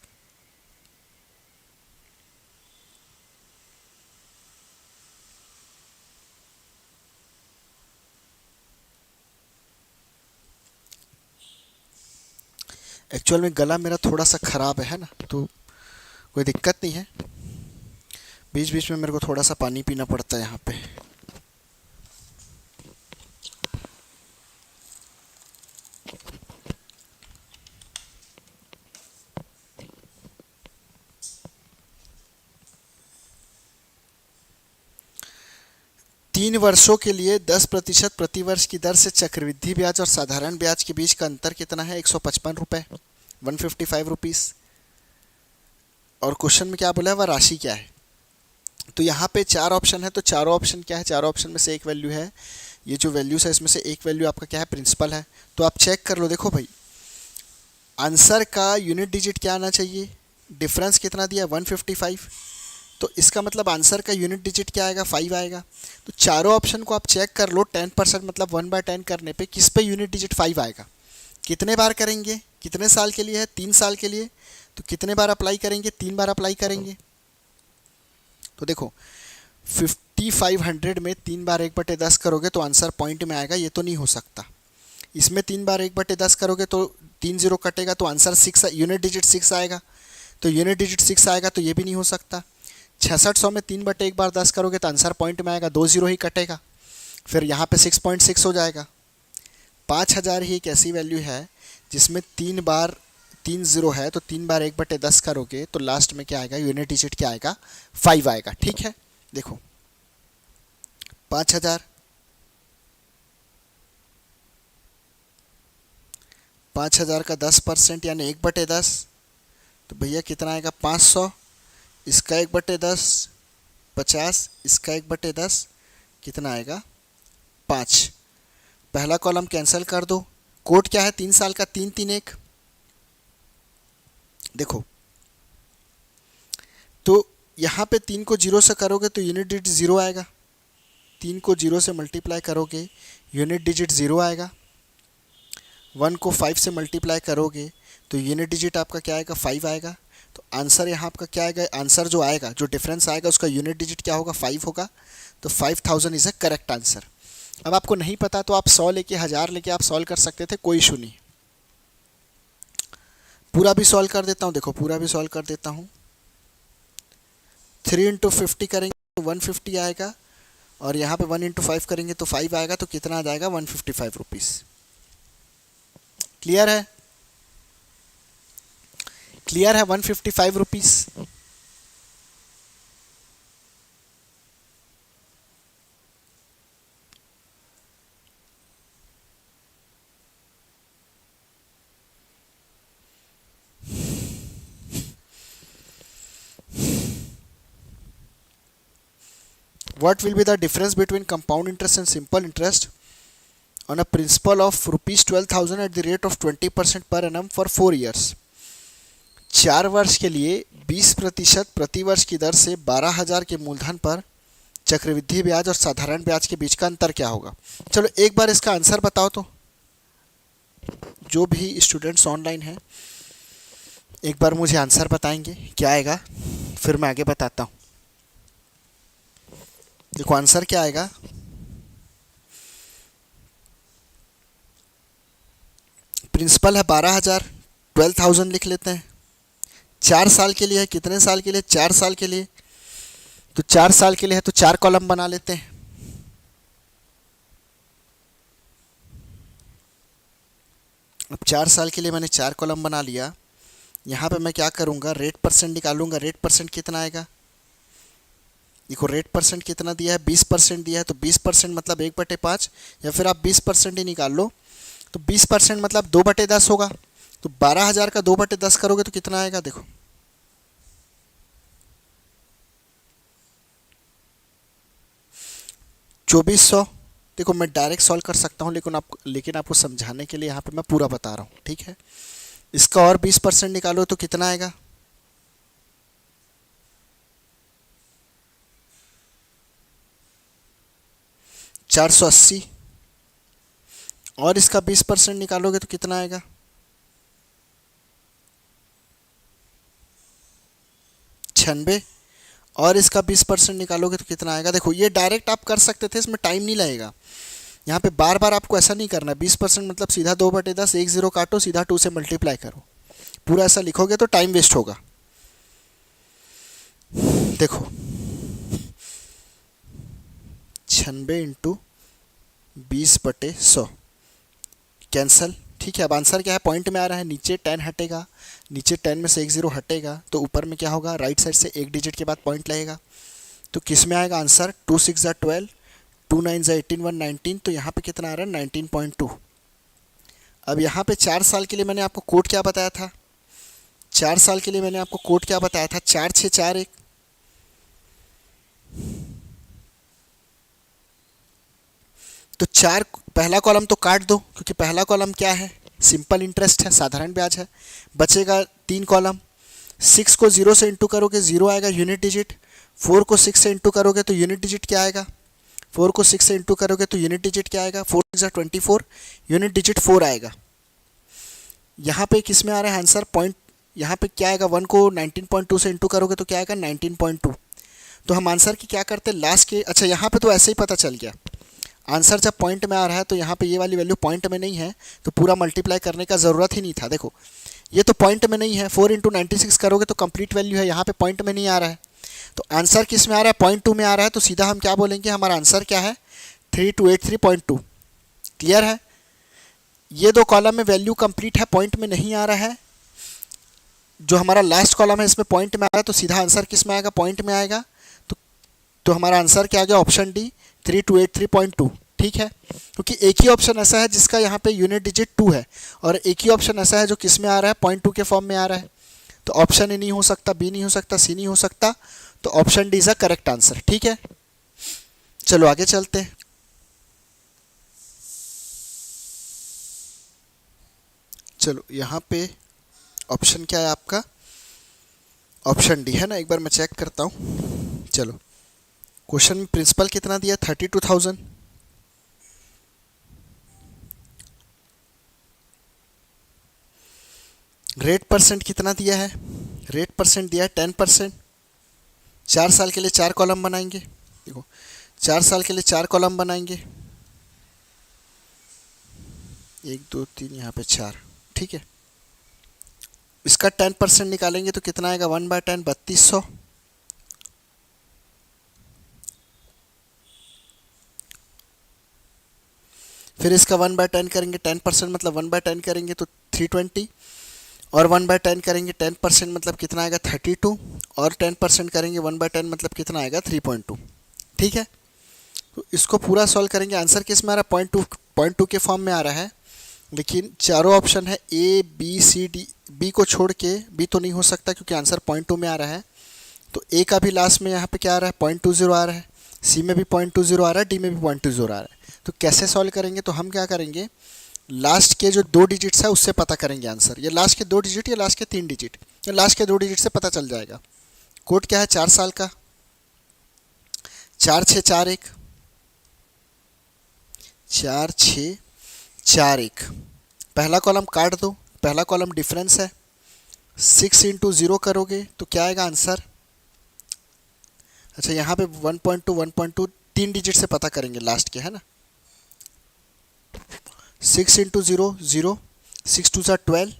[SPEAKER 1] एक्चुअल में गला मेरा थोड़ा सा ख़राब है ना, तो कोई दिक्कत नहीं है। बीच बीच में मेरे को थोड़ा सा पानी पीना पड़ता है यहाँ पे। 3 वर्षों के लिए 10% प्रतिवर्ष की दर से चक्रवृद्धि ब्याज और साधारण ब्याज के बीच का अंतर कितना है, 155 रुपये, 155 रुपीज़। और क्वेश्चन में क्या बोला है, वह राशि क्या है। तो यहाँ पे 4 ऑप्शन है, तो चारों ऑप्शन क्या है, चारों ऑप्शन में से एक वैल्यू है। ये जो वैल्यूज है इसमें से एक वैल्यू आपका क्या है, प्रिंसिपल है। तो आप चेक कर लो। देखो भाई, आंसर का यूनिट डिजिट क्या आना चाहिए, डिफरेंस कितना दिया, 155। तो इसका मतलब आंसर का यूनिट डिजिट क्या आएगा, 5 आएगा। तो चारों ऑप्शन को आप चेक कर लो। 10% मतलब 1/10 करने पे किस पे यूनिट डिजिट 5 आएगा। कितने बार करेंगे, कितने साल के लिए है, 3 साल के लिए। तो कितने बार अप्लाई करेंगे, 3 बार अप्लाई करेंगे। तो देखो 5500 में 3 बार 1/10 करोगे तो आंसर पॉइंट में आएगा, ये तो नहीं हो सकता। इसमें 3 बार 1/10 करोगे तो 3 0 कटेगा तो आंसर 6, यूनिट डिजिट 6 आएगा। तो यूनिट डिजिट 6 आएगा तो ये भी नहीं हो सकता। 6600 में 3/1/10 करोगे तो आंसर पॉइंट में आएगा, 2 0 ही कटेगा। फिर यहाँ पे 6.6 हो जाएगा। 5000 ही एक ऐसी वैल्यू है जिसमें 3 बार 3 0 है, तो 3 बार 1/10 करोगे तो लास्ट में क्या आएगा, यूनिट डिजिट क्या आएगा, 5 आएगा। ठीक है, देखो 5000, 5000 का 10% यानी 1/10, तो भैया कितना आएगा, 500। इसका 1/10 50, इसका 1/10 कितना आएगा 5। पहला कॉलम कैंसिल कर दो। कोड क्या है 3 साल का, 3 3 1। देखो तो यहाँ पे 3 को 0 से करोगे तो यूनिट डिजिट 0 आएगा, 3 को 0 से मल्टीप्लाई करोगे यूनिट डिजिट 0 आएगा, 1 को 5 से मल्टीप्लाई करोगे तो यूनिट डिजिट आपका क्या आएगा 5 आएगा। तो आंसर यहाँ आपका क्या आएगा, आंसर जो आएगा, जो डिफरेंस आएगा उसका यूनिट डिजिट क्या होगा 5 होगा। तो 5000 इज़ अ करेक्ट आंसर। अब आपको नहीं पता तो आप 100 लेके 1000 लेके आप सॉल्व कर सकते थे, कोई इशू नहीं। पूरा भी सॉल्व कर देता हूँ, देखो पूरा भी सॉल्व कर देता हूँ। 3 × 50 करेंगे तो 150 आएगा, और यहाँ पे 1 × 5 करेंगे तो 5 आएगा, तो कितना आ जाएगा 155 रुपीज़। क्लियर है, क्लियर है 155 rupees. What will be the difference between compound interest and simple interest on a principal of rupees 12,000 at the rate of 20% per annum for 4 years? 4 वर्ष के लिए 20% प्रति वर्ष की दर से 12,000 के मूलधन पर चक्रवृद्धि ब्याज और साधारण ब्याज के बीच का अंतर क्या होगा? चलो एक बार इसका आंसर बताओ तो, जो भी स्टूडेंट्स ऑनलाइन हैं एक बार मुझे आंसर बताएंगे क्या आएगा, फिर मैं आगे बताता हूँ। देखो आंसर क्या आएगा, प्रिंसिपल है 12,000, 12,000 लिख लेते हैं। 4 साल के लिए है, कितने साल के लिए, 4 साल के लिए। तो 4 साल के लिए है तो 4 कॉलम बना लेते हैं। अब 4 साल के लिए मैंने 4 कॉलम बना लिया। यहाँ पे मैं क्या करूँगा, रेट परसेंट निकालूंगा। रेट परसेंट कितना आएगा, देखो रेट परसेंट कितना दिया है 20% दिया है, तो 20% मतलब 1/5, या फिर आप 20% ही निकाल लो। तो 20% मतलब 2/10 होगा। तो 12,000 का 2/10 करोगे तो कितना आएगा, देखो 2400। देखो मैं डायरेक्ट सॉल्व कर सकता हूँ, लेकिन आपको समझाने के लिए यहाँ पे मैं पूरा बता रहा हूँ, ठीक है। इसका और 20% निकालो तो कितना आएगा, 480। और इसका 20% निकालोगे तो कितना आएगा, 96। और इसका 20% निकालोगे तो कितना आएगा। देखो ये डायरेक्ट आप कर सकते थे, इसमें टाइम नहीं लगेगा। यहाँ पे बार बार आपको ऐसा नहीं करना। 20% मतलब सीधा 2/10, 1 0 काटो, सीधा 2 से मल्टीप्लाई करो। पूरा ऐसा लिखोगे तो टाइम वेस्ट होगा। देखो 96 × 20/100 कैंसल, ठीक है। अब आंसर क्या है, पॉइंट में आ रहा है, नीचे 10 हटेगा, नीचे 10 में से 1 0 हटेगा, तो ऊपर में क्या होगा, राइट साइड से एक डिजिट के बाद पॉइंट लगेगा। तो किस में आएगा आंसर, 2 6 12, 2 9 18, 1 19। तो यहाँ पे कितना आ रहा है 19.2। अब यहाँ पे 4 साल के लिए मैंने आपको कोड क्या बताया था, 4 साल के लिए मैंने आपको कोड क्या बताया था, 4 6 4 1। तो 4 पहला कॉलम तो काट दो, क्योंकि पहला कॉलम क्या है, सिंपल इंटरेस्ट है, साधारण ब्याज है। बचेगा 3 कॉलम। 6 को 0 से इंटू करोगे 0 आएगा यूनिट डिजिट। 4 को 6 से इंटू करोगे तो यूनिट डिजिट क्या आएगा, 4 को 6 से इंटू करोगे तो यूनिट डिजिट क्या आएगा, 4 6 24, यूनिट डिजिट 4 आएगा। यहाँ पे किस में आ रहा है आंसर, पॉइंट, यहाँ पे क्या आएगा, 1 को 19.2 से इंटू करोगे तो क्या आएगा 19.2। तो हम आंसर की क्या करते हैं लास्ट के, अच्छा यहाँ पे तो ऐसे ही पता चल गया। आंसर जब पॉइंट में आ रहा है तो यहाँ पे ये वाली वैल्यू पॉइंट में नहीं है, तो पूरा मल्टीप्लाई करने का ज़रूरत ही नहीं था। देखो ये तो पॉइंट में नहीं है, 4 × 96 करोगे तो कंप्लीट वैल्यू है, यहाँ पे पॉइंट में नहीं आ रहा है। तो आंसर किस में आ रहा है, 0.2 में आ रहा है। तो सीधा हम क्या बोलेंगे, हमारा आंसर क्या है 3283.2। क्लियर है। ये दो कॉलम में वैल्यू कंप्लीट है, पॉइंट में नहीं आ रहा है। जो हमारा लास्ट कॉलम है इसमें पॉइंट में आ रहा है, तो सीधा आंसर किस में आएगा, पॉइंट में आएगा। तो हमारा आंसर क्या आ गया, ऑप्शन डी 3283.2। ठीक है, क्योंकि एक ही ऑप्शन ऐसा है जिसका यहाँ पे यूनिट डिजिट 2 है, और एक ही ऑप्शन ऐसा है जो किस में आ रहा है, 0.2 के फॉर्म में आ रहा है। तो ऑप्शन ए नहीं हो सकता, बी नहीं हो सकता, सी नहीं हो सकता, तो option D is a correct answer. ठीक है, चलो आगे चलते हैं। चलो यहाँ पे ऑप्शन क्या है आपका, ऑप्शन डी है ना। एक बार मैं चेक करता हूँ। चलो क्वेश्चन में प्रिंसिपल कितना दिया, 32,000। रेट परसेंट कितना दिया है, रेट परसेंट दिया है 10%। 4 साल के लिए 4 कॉलम बनाएंगे, देखो 4 साल के लिए 4 कॉलम बनाएंगे, 1 2 3 यहाँ पे 4। ठीक है, इसका 10% निकालेंगे तो कितना आएगा, 1/10 3200। फिर इसका 1/10 करेंगे, 10% मतलब 1/10 करेंगे तो 320, और 1/10 करेंगे 10% मतलब कितना आएगा 32, और 10% करेंगे 1/10 मतलब कितना आएगा 3.2। ठीक है, तो इसको पूरा सॉल्व करेंगे। आंसर किस में आ रहा है, 0.2 के फॉर्म में आ रहा है, लेकिन चारों ऑप्शन है A B C D. B को छोड़ के, बी तो नहीं हो सकता क्योंकि आंसर 0.2 में आ रहा है, तो ए का भी लास्ट में यहाँ पे क्या आ रहा है 0.20 आ रहा है, सी में भी 0.20 आ रहा है, डी में भी 0.20 आ रहा है। तो कैसे सॉल्व करेंगे, तो हम क्या करेंगे, लास्ट के जो 2 डिजिट्स है उससे पता करेंगे आंसर। ये लास्ट के 2 डिजिट या लास्ट के 3 डिजिट, या लास्ट के 2 डिजिट से पता चल जाएगा। कोड क्या है 4 साल का, 4 6 4 1, 4 6 4 1। पहला कॉलम काट दो, पहला कॉलम डिफरेंस है, 6 इंटू 0 करोगे तो क्या आएगा आंसर। अच्छा यहाँ पे 1.2 3 डिजिट से पता करेंगे लास्ट के, है ना। 6 इंटू 0 0, 6 2 ज़ा 12।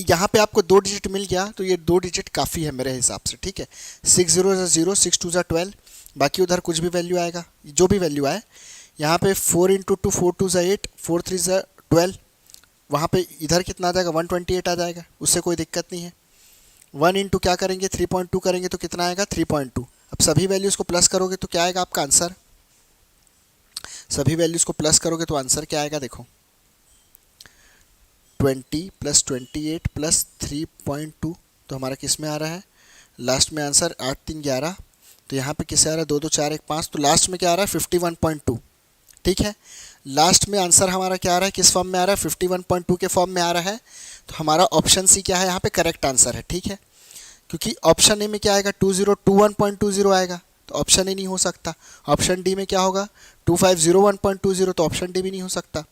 [SPEAKER 1] यहाँ पे आपको 2 डिजिट मिल गया तो ये 2 डिजिट काफ़ी है मेरे हिसाब से। ठीक है, 6 0 ज़ा 0, 6 2 ज़ा 12, बाकी उधर कुछ भी वैल्यू आएगा, जो भी वैल्यू आए। यहाँ पे 4 इंटू 2 4 2 ज़ा 8, 4 3 ज़ा 12, वहाँ पे इधर कितना आ जाएगा 128 आ जाएगा, उससे कोई दिक्कत नहीं है। 1 इंटू क्या करेंगे 3.2 करेंगे तो कितना आएगा 3.2। अब सभी वैल्यूज़ को प्लस करोगे तो क्या आएगा आपका आंसर, सभी वैल्यूज़ को प्लस करोगे तो आंसर क्या आएगा, देखो 20 + 28 + 3.2, तो हमारा किस में आ रहा है लास्ट में आंसर 8 3 11। तो यहाँ पे किससे आ रहा है 2 2 4 1 5, तो लास्ट में क्या आ रहा है 51.2। ठीक है, लास्ट में आंसर हमारा क्या आ रहा है, किस फॉर्म में आ रहा है 51.2 के फॉर्म में आ रहा है। तो हमारा ऑप्शन सी क्या है यहाँ पे करेक्ट आंसर है। ठीक है, क्योंकि ऑप्शन ए में क्या आएगा 2021.20 आएगा, तो ऑप्शन ए नहीं हो सकता। ऑप्शन डी में क्या होगा 2501.20, तो ऑप्शन डी भी नहीं हो सकता।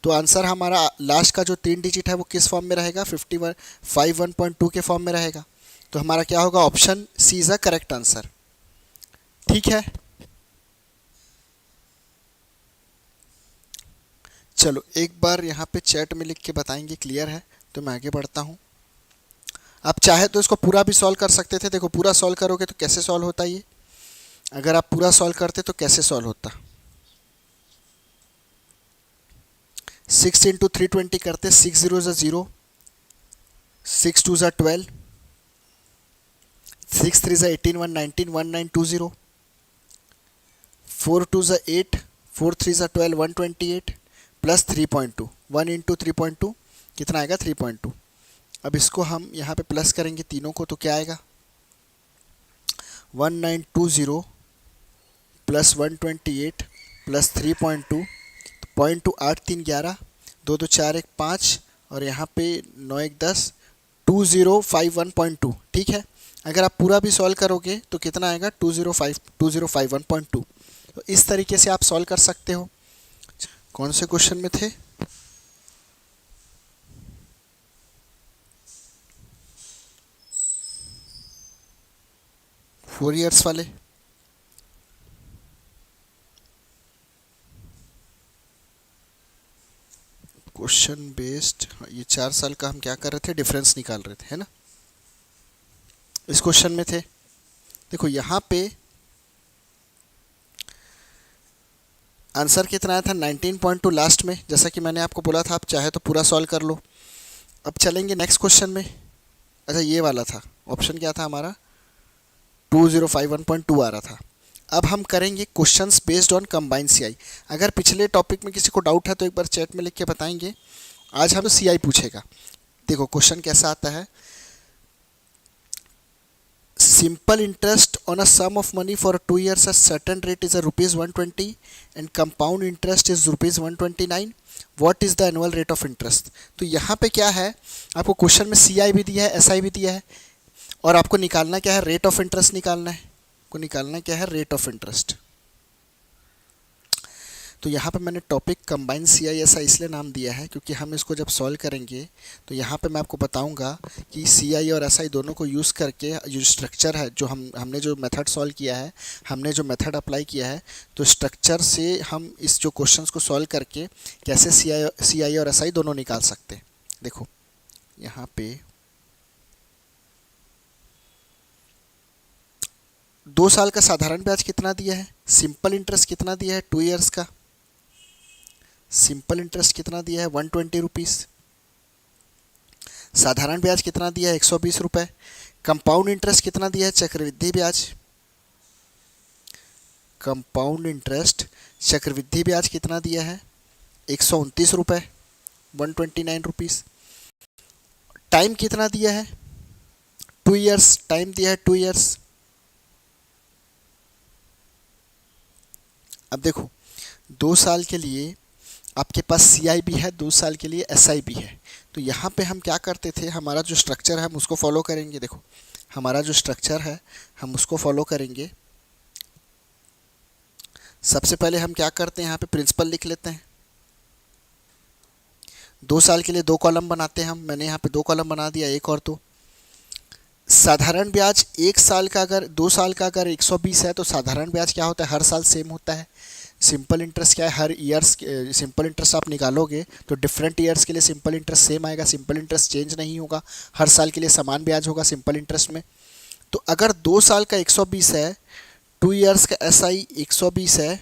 [SPEAKER 1] तो आंसर हमारा लास्ट का जो 3 डिजिट है वो किस फॉर्म में रहेगा 51.2 के फॉर्म में रहेगा। तो हमारा क्या होगा option C is a correct answer. ठीक है, चलो एक बार यहाँ पे चैट में लिख के बताएंगे क्लियर है, तो मैं आगे बढ़ता हूँ। आप चाहे तो इसको पूरा भी सॉल्व कर सकते थे, देखो पूरा सॉल्व करोगे तो कैसे सॉल्व होता ये, अगर आप पूरा सॉल्व करते तो कैसे सॉल्व होता। 6 इंटू 320 करते, 6 0 ज़ा 0, 6 2 ज़ा 12, 6 3 ज़ा 18 1 19 1920, 4 2 ज़ा 8, 4 3 ज़ा 12 128 प्लस 3.2, 1 इंटू 3.2 कितना आएगा 3.2। अब इसको हम यहाँ पे प्लस करेंगे तीनों को तो क्या आएगा 1920 प्लस 128 प्लस 3.2, 0.2 8 3 11, 2 2 4 1 5, और यहाँ पे 9 1 10, 2051.2। ठीक है, अगर आप पूरा भी सॉल्व करोगे तो कितना आएगा 2051.2। तो इस तरीके से आप सॉल्व कर सकते हो। कौन से क्वेश्चन में थे, फोरियर्स वाले। क्वेश्चन बेस्ड, ये 4 साल का हम क्या कर रहे थे डिफरेंस निकाल रहे थे, है ना। इस क्वेश्चन में थे, देखो यहाँ पे आंसर कितना आया था 19.2 लास्ट में, जैसा कि मैंने आपको बोला था आप चाहे तो पूरा सॉल्व कर लो। अब चलेंगे नेक्स्ट क्वेश्चन में। अच्छा ये वाला था, ऑप्शन क्या था हमारा 2051.2 आ रहा था। अब हम करेंगे questions based on combined CI. अगर पिछले टॉपिक में किसी को डाउट है तो एक बार चैट में लिख के बताएंगे। आज हम सीआई पूछेगा। देखो क्वेश्चन कैसा आता है, simple interest on a sum of money for 2 years at certain rate is a rupees 120 and compound interest is rupees 129. What is the annual rate of interest? तो यहाँ पे क्या है, आपको क्वेश्चन में सी आई भी दिया है, एस आई भी दिया है, और आपको निकालना क्या है, रेट ऑफ इंटरेस्ट निकालना है। को निकालना क्या है, रेट ऑफ इंटरेस्ट। तो यहाँ पे मैंने topic combine C I S I इसलिए नाम दिया है क्योंकि हम इसको जब सॉल्व करेंगे तो यहाँ पे मैं आपको बताऊँगा कि सी आई और एस आई दोनों को यूज़ करके जो स्ट्रक्चर है, जो हमने जो मेथड सॉल्व किया है, हमने जो मेथड अप्लाई किया है, तो स्ट्रक्चर से हम इस जो क्वेश्चंस को सॉल्व करके कैसे सी आई और एस आई दोनों निकाल सकते हैं। देखो यहाँ पे 2 साल का साधारण ब्याज कितना दिया है, सिंपल इंटरेस्ट कितना दिया है, 2 ईयर्स का सिंपल इंटरेस्ट कितना दिया है, 120 रुपीज़। साधारण ब्याज कितना दिया है, 120 रुपये। कंपाउंड इंटरेस्ट कितना दिया है, चक्रवृद्धि ब्याज, कंपाउंड इंटरेस्ट चक्रवृद्धि ब्याज कितना दिया है, 129 रुपये, 129 रुपीज़। टाइम कितना दिया है, 2 ईयर्स, टाइम दिया है 2 ईयर्स। अब देखो 2 साल के लिए आपके पास सी आई भी है, 2 साल के लिए एस आई भी है। तो यहाँ पे हम क्या करते थे, हमारा जो स्ट्रक्चर है हम उसको फॉलो करेंगे। देखो हमारा जो स्ट्रक्चर है हम उसको फॉलो करेंगे। सबसे पहले हम क्या करते हैं, यहाँ पे प्रिंसिपल लिख लेते हैं। 2 साल के लिए 2 कॉलम बनाते हैं हम, मैंने यहाँ पे 2 कॉलम बना दिया, 1 और 2। साधारण ब्याज 1 साल का, अगर 2 साल का अगर 120 है तो साधारण ब्याज क्या होता है, हर साल सेम होता है। सिंपल इंटरेस्ट क्या है, हर ईयर्स सिंपल इंटरेस्ट आप निकालोगे तो डिफरेंट ईयर्स के लिए सिंपल इंटरेस्ट सेम आएगा, सिंपल इंटरेस्ट चेंज नहीं होगा, हर साल के लिए समान ब्याज होगा सिंपल इंटरेस्ट में। तो अगर 2 साल का 120 है, 2 ईयर्स का एस आई 120 है,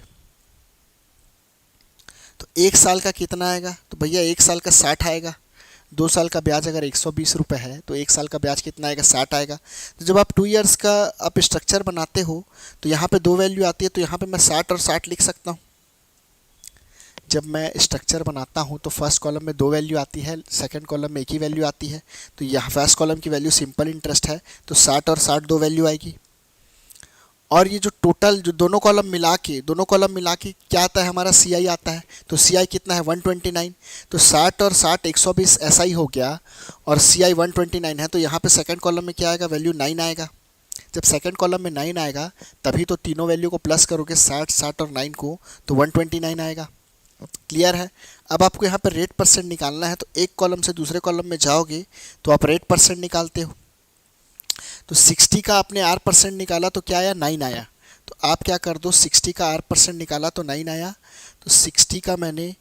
[SPEAKER 1] तो 1 साल का कितना आएगा, तो भैया 1 साल का 60 आएगा। 2 साल का ब्याज अगर 120 रुपये है तो 1 साल का ब्याज कितना आएगा, 60 आएगा। तो जब आप 2 ईयर्स का आप स्ट्रक्चर बनाते हो तो यहाँ पे 2 वैल्यू आती है, तो यहाँ पे मैं 60 और 60 लिख सकता हूँ। जब मैं स्ट्रक्चर बनाता हूँ तो फर्स्ट कॉलम में 2 वैल्यू आती है, सेकंड कॉलम में 1 ही वैल्यू आती है। तो यहाँ फर्स्ट कॉलम की वैल्यू सिंपल इंटरेस्ट है तो 60 और 60 2 वैल्यू आएगी। और ये जो टोटल जो दोनों कॉलम मिला के क्या आता है, हमारा सी आई आता है। तो सी आई कितना है, 129। तो 60 और 60 120 ऐसा ही हो गया, और सी आई 129 है, तो यहाँ पे सेकंड कॉलम में क्या आएगा, वैल्यू 9 आएगा। जब सेकंड कॉलम में 9 आएगा तभी तो तीनों वैल्यू को प्लस करोगे, 60 60 और 9 को, तो 129 आएगा। क्लियर है। अब आपको यहाँ पर रेट परसेंट निकालना है, तो एक कॉलम से दूसरे कॉलम में जाओगे तो आप रेट परसेंट निकालते हो। तो 60 का आपने आर परसेंट निकाला तो क्या आया, 9 आया। तो आप क्या कर दो, 60 का आर परसेंट निकाला तो 9 आया। तो 60 का मैंने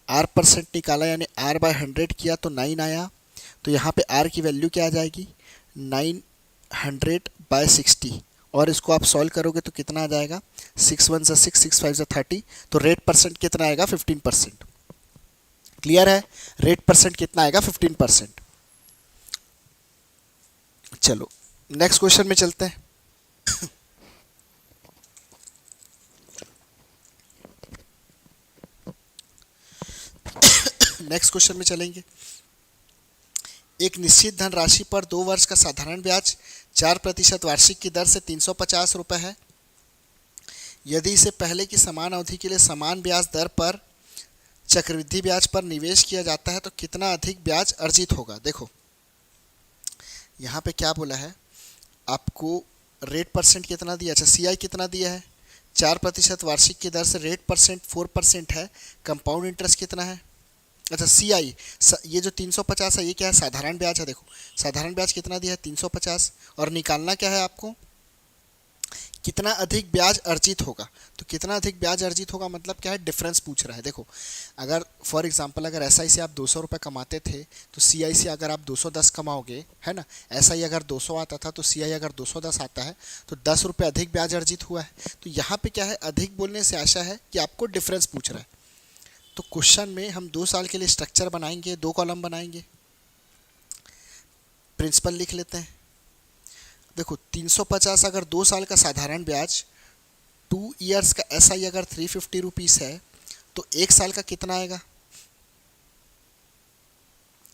[SPEAKER 1] आर परसेंट निकाला यानी आर बाय 100 किया तो 9 आया। तो यहाँ पे आर की वैल्यू क्या आ जाएगी, 900/60, और इसको आप सॉल्व करोगे तो कितना आ जाएगा, 6 1 6 6 5 30। तो रेट परसेंट कितना आएगा, 15%। क्लियर है, रेट परसेंट कितना आएगा, 15%। चलो नेक्स्ट क्वेश्चन में चलते हैं। नेक्स्ट क्वेश्चन में चलेंगे। एक निश्चित धनराशि पर 2 वर्ष का साधारण ब्याज 4% वार्षिक की दर से 350 रुपये है। यदि इसे पहले की समान अवधि के लिए समान ब्याज दर पर चक्रवृद्धि ब्याज पर निवेश किया जाता है तो कितना अधिक ब्याज अर्जित होगा। देखो यहाँ पे क्या बोला है, आपको रेट परसेंट कितना दिया, अच्छा सी आई कितना दिया है, 4% वार्षिक की दर से, रेट परसेंट 4% है, कंपाउंड इंटरेस्ट कितना है, अच्छा सी आई ये जो 350 है ये क्या है, साधारण ब्याज है। देखो साधारण ब्याज कितना दिया है, 350, और निकालना क्या है आपको, कितना अधिक ब्याज अर्जित होगा। तो कितना अधिक ब्याज अर्जित होगा मतलब क्या है, डिफरेंस पूछ रहा है। देखो अगर फॉर एग्जांपल अगर एस आई से आप 200 रुपये कमाते थे तो सी आई से अगर आप 210 कमाओगे, है ना, एस आई अगर 200 आता था तो सी आई अगर 210 आता है, तो 10 रुपये अधिक ब्याज अर्जित हुआ है। तो यहाँ पे क्या है, अधिक बोलने से आशा है कि आपको डिफरेंस पूछ रहा है। तो क्वेश्चन में हम 2 साल के लिए स्ट्रक्चर बनाएंगे, 2 कॉलम बनाएंगे, प्रिंसिपल लिख लेते हैं। देखो 350 अगर 2 साल का साधारण ब्याज, 2 ईयर्स का एस आई अगर 350 रुपीज़ है तो 1 साल का कितना आएगा,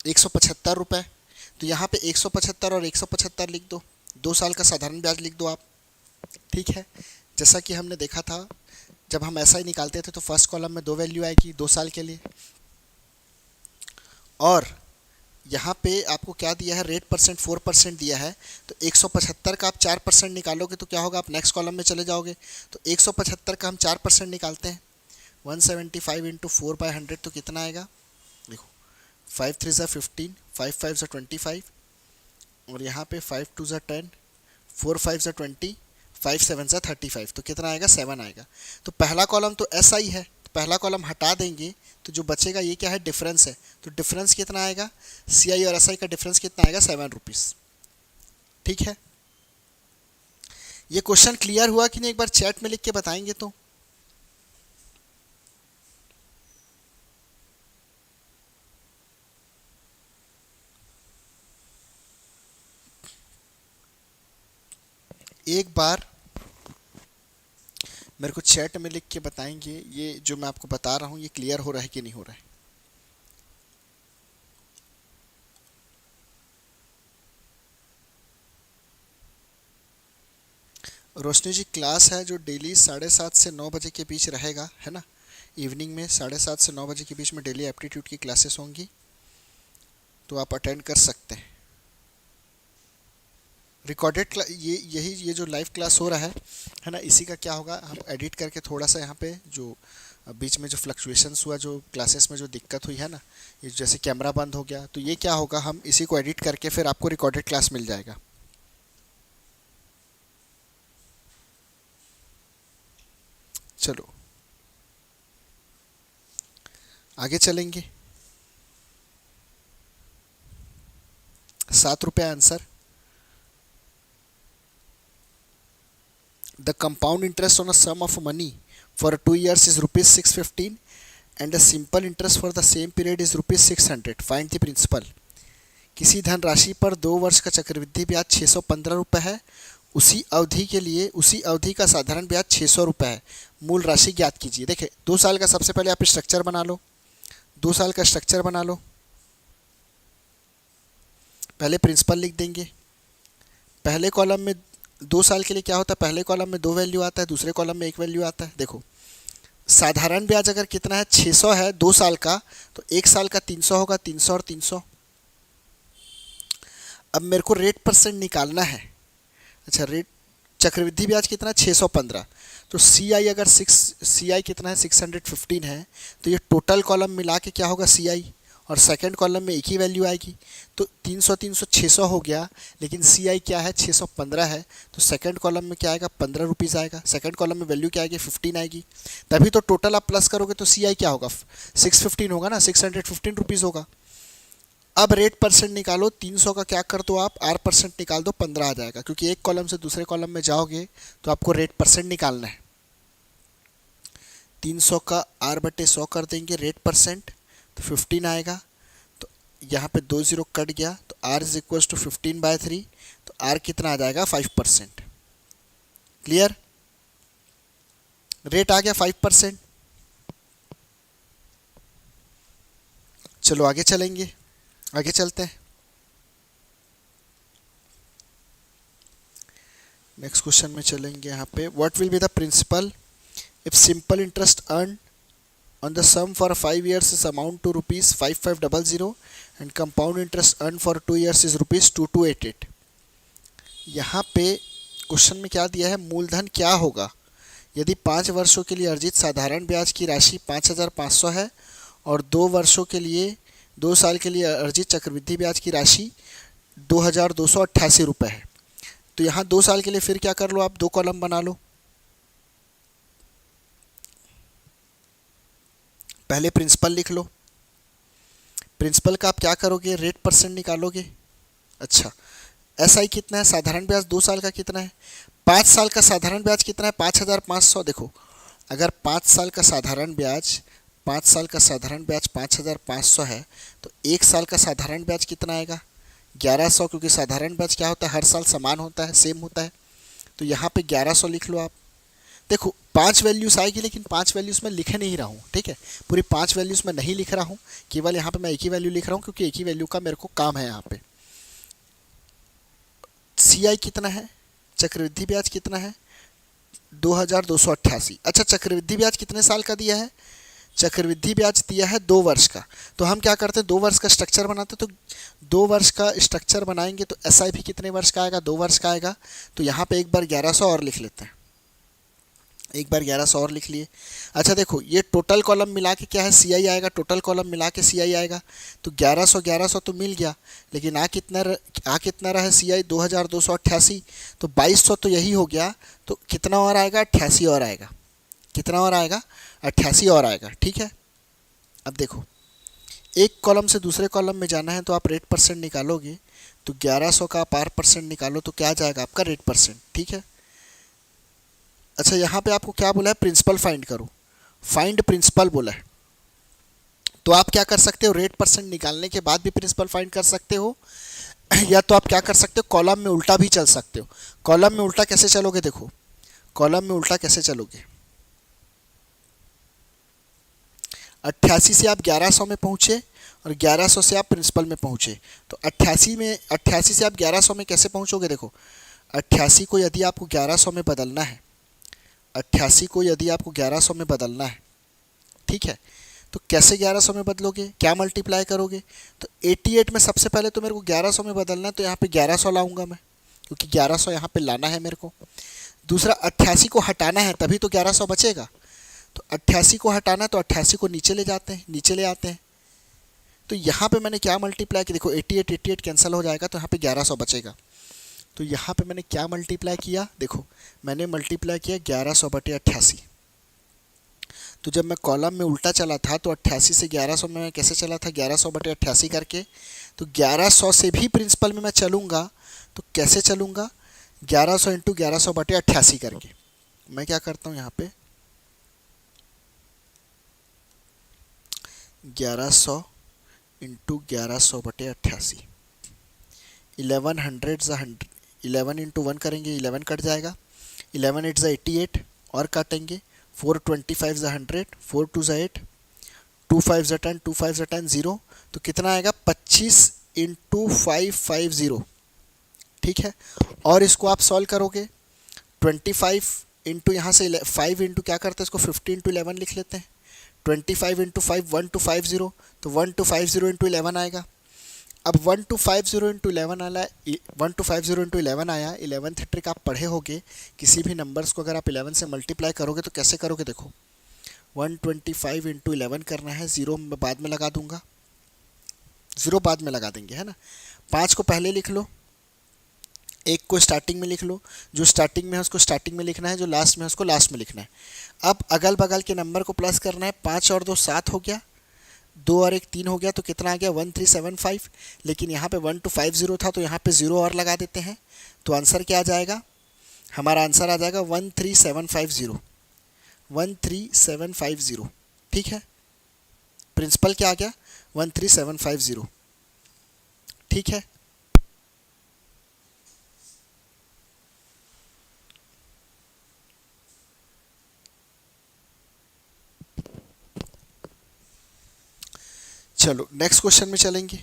[SPEAKER 1] 175 रुपये। तो यहाँ पे 175 और 175 लिख दो, 2 साल का साधारण ब्याज लिख दो आप, ठीक है। जैसा कि हमने देखा था जब हम ऐसा ही निकालते थे तो फर्स्ट कॉलम में 2 वैल्यू आएगी 2 साल के लिए, और यहाँ पे आपको क्या दिया है, रेट परसेंट 4% दिया है, तो 175 का आप 4% निकालोगे तो क्या होगा, आप नेक्स्ट कॉलम में चले जाओगे, तो 175 का हम 4% निकालते हैं, 175 इंटू 4/100 तो कितना आएगा, देखो 5 3 ज़ा 15, 5 5 ज़ा 25, और यहाँ पे 5 2 ज़ा 10, 4 5 ज़ा 20, 5 7 ज़ा 35, तो कितना आएगा, 7 आएगा। तो पहला कॉलम तो ऐसा ही है, तो पहला कॉलम हटा देंगे तो जो बचेगा ये क्या है, डिफरेंस है, तो डिफरेंस कितना आएगा, CI और SI का डिफरेंस कितना आएगा, 7 रुपीज़, ठीक है। ये क्वेश्चन क्लियर हुआ कि नहीं, एक बार चैट में लिख के बताएंगे तो। एक बार मेरे को चैट में लिख के बताएंगे ये जो मैं आपको बता रहा हूँ ये क्लियर हो रहा है कि नहीं हो रहा है। रोशनी जी क्लास है जो डेली 7:30 से 9 बजे के बीच रहेगा, है ना, इवनिंग में 7:30 से 9 बजे के बीच में डेली एप्टीट्यूड की क्लासेस होंगी, तो आप अटेंड कर सकते हैं। रिकॉर्डेड ये जो लाइव क्लास हो रहा है ना, इसी का क्या होगा, हम एडिट करके थोड़ा सा यहाँ पे जो बीच में जो फ्लक्चुएशंस हुआ, जो क्लासेस में जो दिक्कत हुई है ना, ये जैसे कैमरा बंद हो गया, तो ये क्या होगा, हम इसी को एडिट करके फिर आपको रिकॉर्डेड क्लास मिल जाएगा। चलो आगे चलेंगे। 7 रुपये answer. The compound interest on a sum of money for 2 years is rupees 615 and the simple interest for the same period is rupees 600. Find the principal. किसी धनराशि पर 2 वर्ष का चक्रवृद्धि ब्याज 615 रुपये है, उसी अवधि के लिए उसी अवधि का साधारण ब्याज 600 रुपये है, मूल राशि ज्ञात कीजिए। देखिए 2 साल का सबसे पहले आप स्ट्रक्चर बना लो, 2 साल का स्ट्रक्चर बना लो, पहले प्रिंसिपल लिख देंगे। पहले कॉलम में 2 साल के लिए क्या होता है, पहले कॉलम में 2 वैल्यू आता है, दूसरे कॉलम में 1 वैल्यू आता है। देखो साधारण ब्याज अगर कितना है, 600 है 2 साल का, तो 1 साल का 300 होगा, 300 और 300। अब मेरे को रेट परसेंट निकालना है। अच्छा रेट चक्रवृद्धि ब्याज कितना, 615, तो CI अगर CI कितना है, 615 है, तो ये टोटल कॉलम मिला के क्या होगा, CI, और सेकंड कॉलम में एक ही वैल्यू आएगी, तो 300 300 600 हो गया, लेकिन CI क्या है, 615 है, तो सेकंड कॉलम में क्या आएगा, 15 रुपीज़ आएगा, सेकंड कॉलम में वैल्यू क्या आएगी, 15 आएगी, तभी तो टोटल आप प्लस करोगे तो CI क्या होगा, 615 होगा ना, 615 रुपीज़ होगा। अब रेट परसेंट निकालो, 300 का क्या कर दो आप, R परसेंट निकाल दो, 15 आ जाएगा, क्योंकि एक कॉलम से दूसरे कॉलम में जाओगे तो आपको रेट परसेंट निकालना है। 300 का R/100 कर देंगे रेट परसेंट, तो 15 आएगा, तो यहाँ पे 2 0 कट गया, तो R इज इक्वल टू 15/3, तो R कितना आ जाएगा, 5%। क्लियर, रेट आ गया 5%। चलो आगे चलेंगे, आगे चलते हैं। नेक्स्ट क्वेश्चन में चलेंगे। यहाँ पे what will be the principal if simple interest earn on the sum for 5 years is amount to rupees 5500 and compound interest earned for 2 years is rupees 2288। यहाँ पे क्वेश्चन में क्या दिया है, मूलधन क्या होगा यदि 5 वर्षों के लिए अर्जित साधारण ब्याज की राशि 5500 है और 2 वर्षों के लिए 2 साल के लिए अर्जित चक्रवृद्धि ब्याज की राशि 2288 रुपये है। तो यहाँ 2 साल के लिए फिर क्या कर लो आप, 2 कॉलम बना लो। पहले प्रिंसिपल लिख लो, प्रिंसिपल का आप क्या करोगे, रेट परसेंट निकालोगे। अच्छा SI कितना है, साधारण ब्याज 2 साल का कितना है, 5 साल का साधारण ब्याज कितना है, 5500। देखो अगर 5 साल का साधारण ब्याज 5500 है, तो 1 साल का साधारण ब्याज कितना आएगा, 1100, क्योंकि साधारण ब्याज क्या होता है, हर साल समान होता है, सेम होता है, तो यहाँ पे 1100 लिख लो आप। देखो 5 वैल्यूज़ आएगी, लेकिन 5 वैल्यूज़ मैं लिख नहीं रहा हूँ, ठीक है, पूरी 5 वैल्यूज़ मैं नहीं लिख रहा हूँ, केवल यहाँ पे मैं एक ही वैल्यू लिख रहा हूँ, क्योंकि एक ही वैल्यू का मेरे को काम है। यहाँ पे CI कितना है, चक्रवृद्धि ब्याज कितना है, 2288। अच्छा, चक्रवृद्धि ब्याज कितने साल का दिया है, चक्रवृद्धि ब्याज दिया है 2 वर्ष का। तो हम क्या करते हैं, 2 वर्ष का स्ट्रक्चर बनाते हैं। तो 2 वर्ष का स्ट्रक्चर बनाएंगे तो SIP कितने वर्ष का आएगा, 2 वर्ष का आएगा। तो यहाँ पे एक बार 1100 और लिख लेते हैं, एक बार 1100 और लिख लिए। अच्छा देखो, ये टोटल कॉलम मिला के क्या है, CI आएगा, टोटल कॉलम मिला के CI आएगा। तो 1100 1100 तो मिल गया, लेकिन आ कितना रहा है CI, 2288। तो 2200 तो यही हो गया, तो कितना और आएगा, 88 और आएगा। कितना और आएगा, 88 और आएगा। ठीक है, अब देखो, एक कॉलम से दूसरे कॉलम में जाना है तो आप रेट परसेंट निकालोगे, तो 1100 का आप R% निकालो तो क्या आ जाएगा आपका, रेट परसेंट। ठीक है। अच्छा, यहाँ पे आपको क्या बोला है, प्रिंसिपल फाइंड करो, फाइंड प्रिंसिपल बोला है। तो आप क्या कर सकते हो, रेट परसेंट निकालने के बाद भी प्रिंसिपल फाइंड कर सकते हो, या तो आप क्या कर सकते हो, कॉलम में उल्टा भी चल सकते हो। कॉलम में उल्टा कैसे चलोगे, देखो कॉलम में उल्टा कैसे चलोगे, 88 से आप 1100 में पहुँचे और 1100 से आप प्रिंसिपल में पहुँचे। तो 88 से आप 1100 में कैसे पहुँचोगे, देखो 88 को यदि आपको 1100 में बदलना है, 88 को यदि आपको 1100 में बदलना है, ठीक है, तो कैसे 1100 में बदलोगे, क्या मल्टीप्लाई करोगे। तो 88 में सबसे पहले तो मेरे को 1100 में बदलना है, तो यहाँ पे 1100 लाऊंगा मैं, क्योंकि 1100 यहाँ पे लाना है मेरे को। दूसरा, 88 को हटाना है, तभी तो 1100 बचेगा। तो 88 को हटाना है तो 88 को नीचे ले जाते हैं, नीचे ले आते हैं। तो यहाँ पे मैंने क्या मल्टीप्लाई किया, देखो 88 कैंसिल हो जाएगा, तो यहाँ पे 1100 बचेगा। तो यहाँ पे मैंने क्या मल्टीप्लाई किया, देखो मैंने मल्टीप्लाई किया 1100/88। तो जब मैं कॉलम में उल्टा चला था तो 88 से 1100 में मैं कैसे चला था, 1100/88 करके। तो 1100 से भी प्रिंसिपल में मैं चलूँगा, तो कैसे चलूँगा, 1100 × 1100/88 करके। मैं क्या करता हूँ यहाँ पे, 1100 × 1100/88, 11 × 1 करेंगे, 11 कट जाएगा, 11 8 88 और काटेंगे, 4 25 100, 4 2 8, 2 5 10, 2 5 10 0। तो कितना आएगा, 25 × 550। ठीक है, और इसको आप सॉल्व करोगे, 25 इंटू यहाँ से 5 इंटू क्या करते हैं इसको, 50 × 11 लिख लेते हैं। 25 × 5 1250, तो 1250 × 11 आएगा। अब 1250 × 11 आया, 1250 × 11 आया। 11th ट्रिक आप पढ़े होगे, किसी भी नंबर्स को अगर आप 11 से मल्टीप्लाई करोगे तो कैसे करोगे, देखो 125 × 11 करना है, 0 मैं बाद में लगा दूंगा, 0 बाद में लगा देंगे, है ना। 5 को पहले लिख लो, 1 को स्टार्टिंग में लिख लो, जो स्टार्टिंग में है उसको स्टार्टिंग में लिखना है, जो लास्ट में है उसको लास्ट में लिखना है। अब अगल बगल के नंबर को प्लस करना है, 5 और 2 7 हो गया, 2 और 1 3 हो गया, तो कितना आ गया, 1375। लेकिन यहाँ पे 1250 था, तो यहाँ पे 0 और लगा देते हैं, तो आंसर क्या आ जाएगा, हमारा आंसर आ जाएगा 13750, 13750। ठीक है, प्रिंसिपल क्या आ गया, 13750। ठीक है, चलो नेक्स्ट क्वेश्चन में चलेंगे।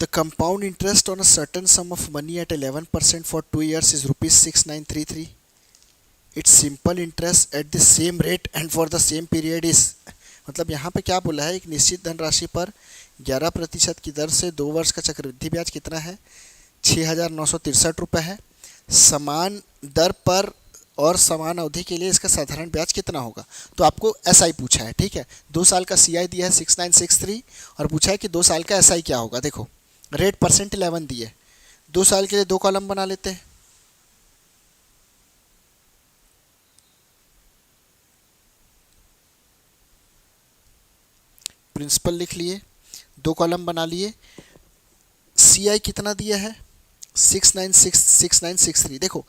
[SPEAKER 1] The compound interest on a certain sum of money at 11% for 2 years is ₹6933. Its simple interest at the same rate and for the same period is, मतलब यहाँ पे क्या बोला है, एक निश्चित धनराशि पर 11% की दर से 2 वर्ष का चक्रवृद्धि ब्याज कितना है, 6,963 रुपये है। समान दर पर और समान अवधि के लिए इसका साधारण ब्याज कितना होगा। तो आपको SI पूछा है, ठीक है, 2 साल का CI दिया है 6963 और पूछा है कि 2 साल का SI क्या होगा। देखो रेट परसेंट 11 दिए, 2 साल के लिए 2 कॉलम बना लेते हैं। प्रिंसिपल लिख लिए, 2 कॉलम बना लिए, CI कितना दिया है 6963। देखो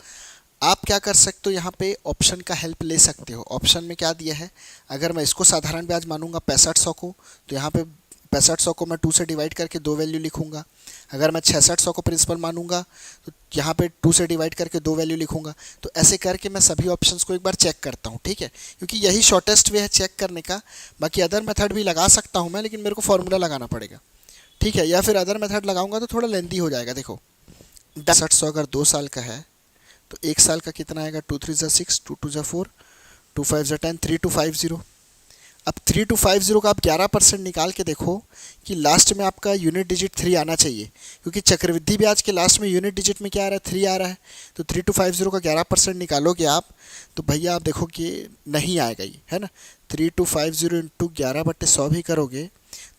[SPEAKER 1] आप क्या कर सकते हो, यहाँ पे ऑप्शन का हेल्प ले सकते हो। ऑप्शन में क्या दिया है, अगर मैं इसको साधारण ब्याज मानूंगा 6500 को, तो यहाँ पे 6500 को मैं 2 से डिवाइड करके 2 वैल्यू लिखूंगा। अगर मैं 6600 को प्रिंसिपल मानूंगा तो यहाँ पे 2 से डिवाइड करके 2 वैल्यू लिखूंगा। तो ऐसे करके मैं सभी ऑप्शंस को एक बार चेक करता हूँ, ठीक है, क्योंकि यही शॉर्टेस्ट वे है चेक करने का। बाकी अदर मेथड भी लगा सकता हूँ मैं, लेकिन मेरे को फॉर्मूला लगाना पड़ेगा, ठीक है, या फिर अदर मेथड लगाऊंगा तो थोड़ा लेंदी हो जाएगा। देखो 6500 अगर 2 साल का है तो 1 साल का कितना आएगा, 2 3 6, 2 2 4, 2 5 10, 3250। अब 3250 का आप 11% निकाल के देखो कि लास्ट में आपका यूनिट डिजिट 3 आना चाहिए, क्योंकि चक्रवृद्धि ब्याज के लास्ट में यूनिट डिजिट में क्या आ रहा है, 3 आ रहा है। तो 3250 का 11% निकालोगे आप तो भैया आप देखो कि नहीं आएगा ये, है ना। 3250 इंटू 11/100 भी करोगे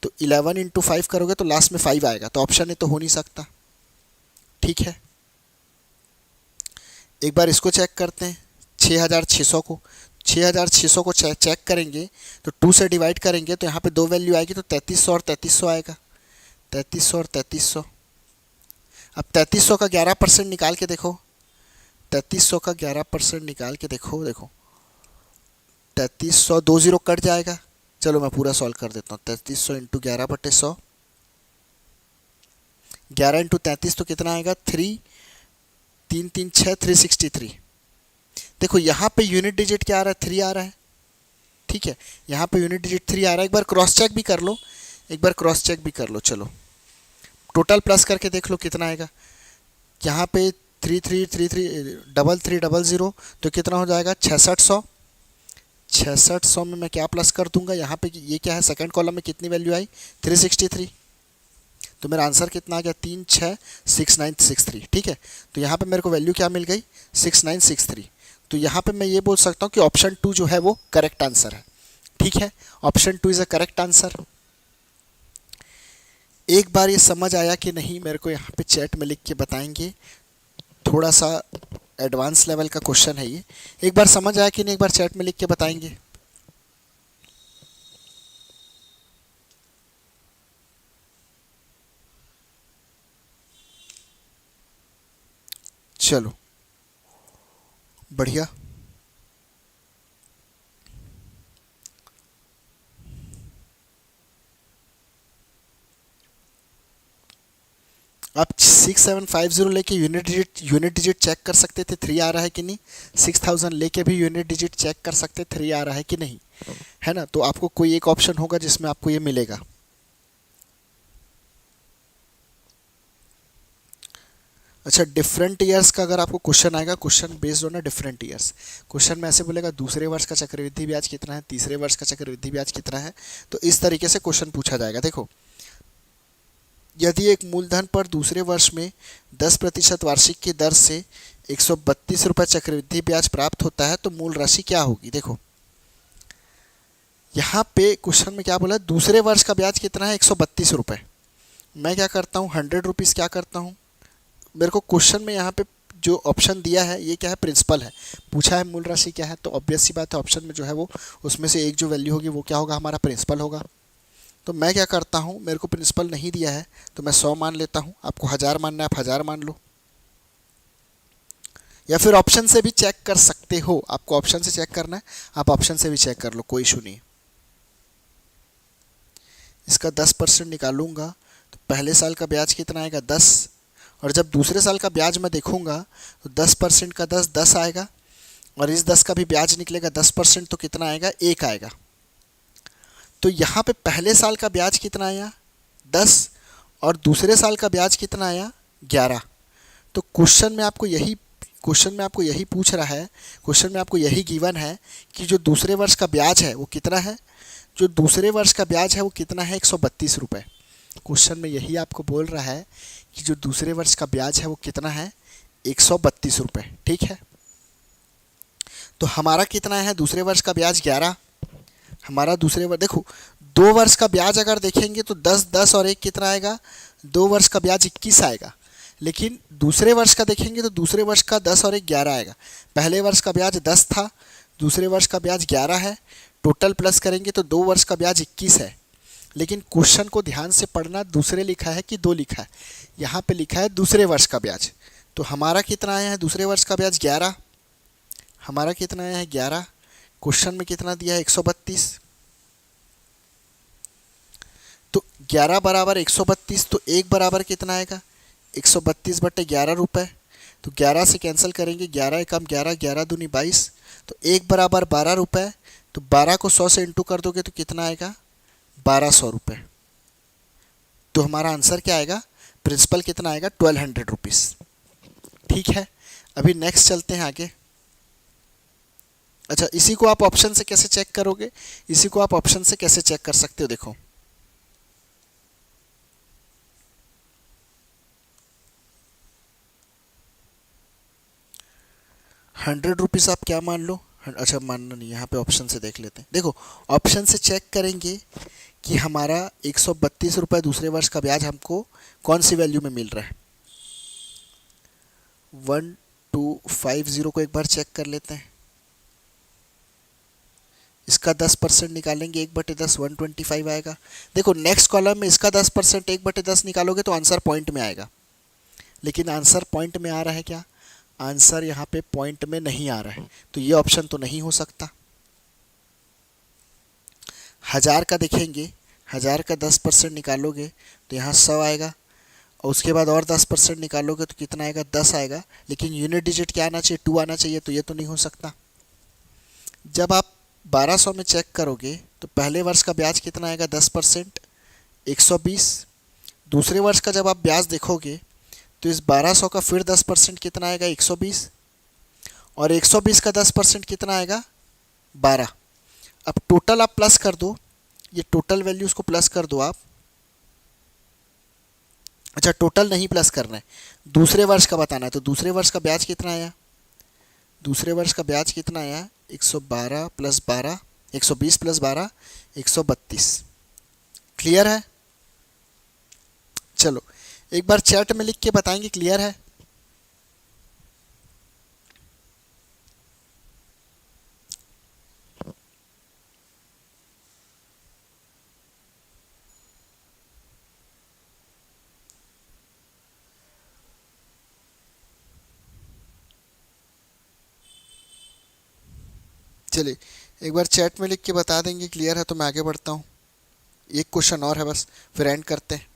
[SPEAKER 1] तो 11 इंटू 5 करोगे तो लास्ट में 5 आएगा। तो ऑप्शन ए तो हो नहीं सकता, ठीक है। एक बार इसको चेक करते हैं, 6600 को चेक करेंगे तो 2 से डिवाइड करेंगे तो यहाँ पे 2 वैल्यू आएगी, तो 3300 और 3300 आएगा, 3300 और 3300। अब 3300 का 11% निकाल के देखो, 3300 का 11% निकाल के देखो, देखो 3300 2 0 कट जाएगा। चलो मैं पूरा सॉल्व कर देता हूँ। 3300 इंटू 11/100, 11 इंटू 33 तो कितना आएगा, 3 3 3 6, 363। देखो यहाँ पे यूनिट डिजिट क्या आ रहा है, 3 आ रहा है, ठीक है, यहाँ पे यूनिट डिजिट 3 आ रहा है। एक बार क्रॉस चेक भी कर लो, एक बार क्रॉस चेक भी कर लो। चलो टोटल प्लस करके देख लो कितना आएगा। यहाँ पे 3333 तो कितना हो जाएगा, 6600। 6600 में मैं क्या प्लस कर दूंगा, यहाँ पे ये क्या है, सेकंड कॉलम में कितनी वैल्यू आई, 363। तो मेरा आंसर कितना आ गया, 366963, ठीक है। तो यहाँ पे मेरे को वैल्यू क्या मिल गई, 6963। तो यहाँ पे मैं ये बोल सकता हूँ कि ऑप्शन 2 जो है वो करेक्ट आंसर है, ठीक है। Option 2 is a correct answer. एक बार ये समझ आया कि नहीं मेरे को यहाँ पे चैट में लिख के बताएंगे, थोड़ा सा एडवांस लेवल का क्वेश्चन है ये। एक बार समझ आया कि नहीं, एक बार चैट में लिख के बताएंगे। चलो बढ़िया। आप 6750 लेके यूनिट डिजिट चेक कर सकते थे 3 आ रहा है कि नहीं। 6000 लेके भी यूनिट डिजिट चेक कर सकते 3 आ रहा है कि नहीं, है ना। तो आपको कोई एक ऑप्शन होगा जिसमें आपको ये मिलेगा। अच्छा, डिफरेंट ईयर्स का अगर आपको क्वेश्चन आएगा, question based on different years, question में ऐसे बोलेगा दूसरे वर्ष का चक्रवृद्धि ब्याज कितना है, तीसरे वर्ष का चक्रवृद्धि ब्याज कितना है। तो इस तरीके से क्वेश्चन पूछा जाएगा। देखो यदि एक मूलधन पर दूसरे वर्ष में 10% वार्षिक की दर से 132 रुपये चक्रवृद्धि ब्याज प्राप्त होता है तो मूल राशि क्या होगी। देखो यहाँ पे क्वेश्चन में क्या बोला, दूसरे वर्ष का ब्याज कितना है, 132 रुपये। मैं क्या करता हूँ, 100 रुपीज़ क्या करता हूँ, मेरे को क्वेश्चन में यहाँ पे जो ऑप्शन दिया है ये क्या है, प्रिंसिपल है। पूछा है मूल राशि क्या है, तो ऑब्वियस सी बात है ऑप्शन में जो है वो उसमें से एक जो वैल्यू होगी वो क्या होगा, हमारा प्रिंसिपल होगा। तो मैं क्या करता हूँ, मेरे को प्रिंसिपल नहीं दिया है तो मैं 100 मान लेता हूँ। आपको 1000 मानना है, आप 1000 मान लो, या फिर ऑप्शन से भी चेक कर सकते हो। आपको ऑप्शन से चेक करना है, आप ऑप्शन से भी चेक कर लो, कोई इशू नहीं। इसका 10% निकालूंगा तो पहले साल का ब्याज कितना आएगा, 10। और जब दूसरे साल का ब्याज मैं देखूंगा तो 10% का 10 10 आएगा, और इस 10 का भी ब्याज निकलेगा 10% तो कितना आएगा, 1 आएगा। तो यहाँ पे पहले साल का ब्याज कितना आया, 10, और दूसरे साल का ब्याज कितना आया, 11। तो क्वेश्चन में आपको यही पूछ रहा है, क्वेश्चन में आपको यही गिवन है कि जो दूसरे वर्ष का ब्याज है वो कितना है, जो दूसरे वर्ष का ब्याज है वो कितना है, 132 रुपये। क्वेश्चन में यही आपको बोल रहा है कि जो दूसरे वर्ष का ब्याज है वो कितना है, 132 रुपये, ठीक है। तो हमारा कितना है, दूसरे वर्ष का ब्याज 11। हमारा दूसरे वर्ष, देखो 2 वर्ष का ब्याज अगर देखेंगे तो 10 10 और 1 कितना आएगा, 2 वर्ष का ब्याज 21 आएगा। लेकिन दूसरे वर्ष का देखेंगे तो दूसरे वर्ष का 10 और 1 11 आएगा। पहले वर्ष का ब्याज 10 था, दूसरे वर्ष का ब्याज 11 है, टोटल प्लस करेंगे तो 2 वर्ष का ब्याज 21 है। लेकिन क्वेश्चन को ध्यान से पढ़ना, दूसरे लिखा है कि 2 लिखा है, यहाँ पे लिखा है दूसरे वर्ष का ब्याज। तो हमारा कितना आया है, दूसरे वर्ष का ब्याज 11, हमारा कितना आया है 11। क्वेश्चन में कितना दिया है, 132। तो 11 बराबर 132, तो एक बराबर कितना आएगा 132/11 रुपये। तो 11 से कैंसिल करेंगे, 11 एकम 11, 11 दूनी 22, तो एक बराबर 12 रुपये। तो 12 को 100 से इंटू कर दोगे तो कितना आएगा 1200 रुपये। तो हमारा आंसर क्या आएगा, प्रिंसिपल कितना आएगा 1200 रुपीज़। ठीक है, अभी नेक्स्ट चलते हैं आगे। अच्छा, इसी को आप ऑप्शन से कैसे चेक करोगे, इसी को आप ऑप्शन से कैसे चेक कर सकते हो, देखो 100 रुपीज़ आप क्या मान लो, अच्छा मानना नहीं, यहाँ पे ऑप्शन से देख लेते हैं। देखो ऑप्शन से चेक करेंगे कि हमारा 132 रुपये दूसरे वर्ष का ब्याज हमको कौन सी वैल्यू में मिल रहा है। 1250 को एक बार चेक कर लेते हैं। इसका 10% निकालेंगे, 1/10 125 आएगा। देखो नेक्स्ट कॉलम में इसका 10% 1/10 निकालोगे तो आंसर पॉइंट में आएगा, लेकिन आंसर पॉइंट में आ रहा है क्या, आंसर यहाँ पे पॉइंट में नहीं आ रहा है, तो ये ऑप्शन तो नहीं हो सकता। 1000 का देखेंगे, 1000 का 10% निकालोगे तो यहाँ 100 आएगा, और उसके बाद और 10% निकालोगे तो कितना आएगा 10 आएगा, लेकिन यूनिट डिजिट क्या आना चाहिए 2 आना चाहिए, तो ये तो नहीं हो सकता। जब आप 1200 में चेक करोगे तो पहले वर्ष का ब्याज कितना आएगा 10% 120। दूसरे वर्ष का जब आप ब्याज देखोगे तो इस 1200 का फिर 10% कितना आएगा 120, और 120 का 10% कितना आएगा 12। अब टोटल आप प्लस कर दो, ये टोटल वैल्यूज़ को प्लस कर दो आप। अच्छा टोटल नहीं प्लस करना है, दूसरे वर्ष का बताना है, तो दूसरे वर्ष का ब्याज कितना आया, दूसरे वर्ष का ब्याज कितना आया 112 + 12, 120 + 12 132। क्लियर है, चलो एक बार चैट में लिख के बताएंगे क्लियर है। चलिए एक बार चैट में लिख के बता देंगे क्लियर है तो मैं आगे बढ़ता हूँ। एक क्वेश्चन और है बस, फिर एंड करते हैं।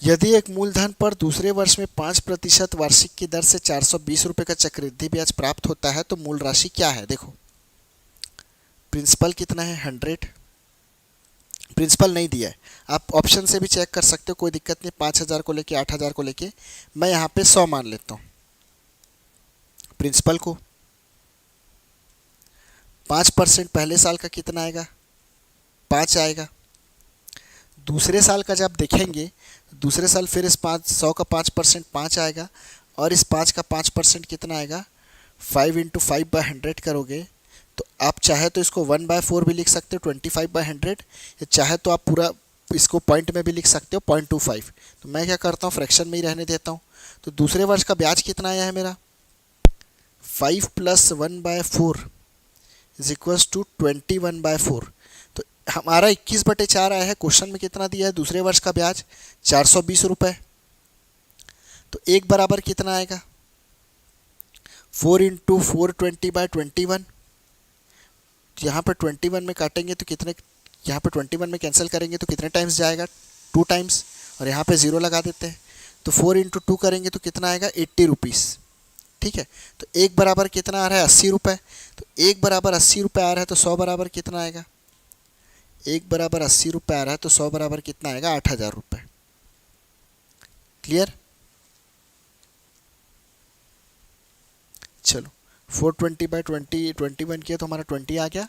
[SPEAKER 1] यदि एक मूलधन पर दूसरे वर्ष में 5% वार्षिक की दर से 420 रुपये का चक्रवृद्धि ब्याज प्राप्त होता है तो मूल राशि क्या है। देखो प्रिंसिपल कितना है 100, प्रिंसिपल नहीं दिया है, आप ऑप्शन से भी चेक कर सकते हो, कोई दिक्कत नहीं। 5000 को लेके 8000 को लेके मैं यहाँ पे 100 मान लेता हूँ प्रिंसिपल को। 5% पहले साल का कितना आएगा 5 आएगा। दूसरे साल का जब देखेंगे दूसरे साल फिर इस 100 का 5% 5 आएगा, और इस 5 का 5% कितना आएगा 5 × 5/100 करोगे तो आप चाहे तो इसको 1/4 भी लिख सकते हो 25/100, या चाहे तो आप पूरा इसको पॉइंट में भी लिख सकते हो 0.25। तो मैं क्या करता हूँ फ्रैक्शन में ही रहने देता हूँ। तो दूसरे वर्ष का ब्याज कितना आया है मेरा 5 + 1/4 = 21/4। तो हमारा 21/4 आया है। क्वेश्चन में कितना दिया है दूसरे वर्ष का ब्याज 420 रुपये। तो एक बराबर कितना आएगा 4 × 420/21। यहाँ पर 21 में काटेंगे तो कितने, यहाँ पर 21 में कैंसिल करेंगे तो कितने टाइम्स जाएगा 2 टाइम्स, और यहाँ पे 0 लगा देते हैं। तो 4 × 2 करेंगे तो कितना आएगा 80 रुपीज़। ठीक है, तो एक बराबर कितना आ रहा है 80 रुपये। तो एक बराबर 80 रुपये आ रहा है तो 100 बराबर कितना आएगा, एक बराबर 80 रुपये आ रहा है तो 100 बराबर कितना आएगा 8000 रुपये। क्लियर, चलो 420/20 21 किया तो हमारा 20 आ गया,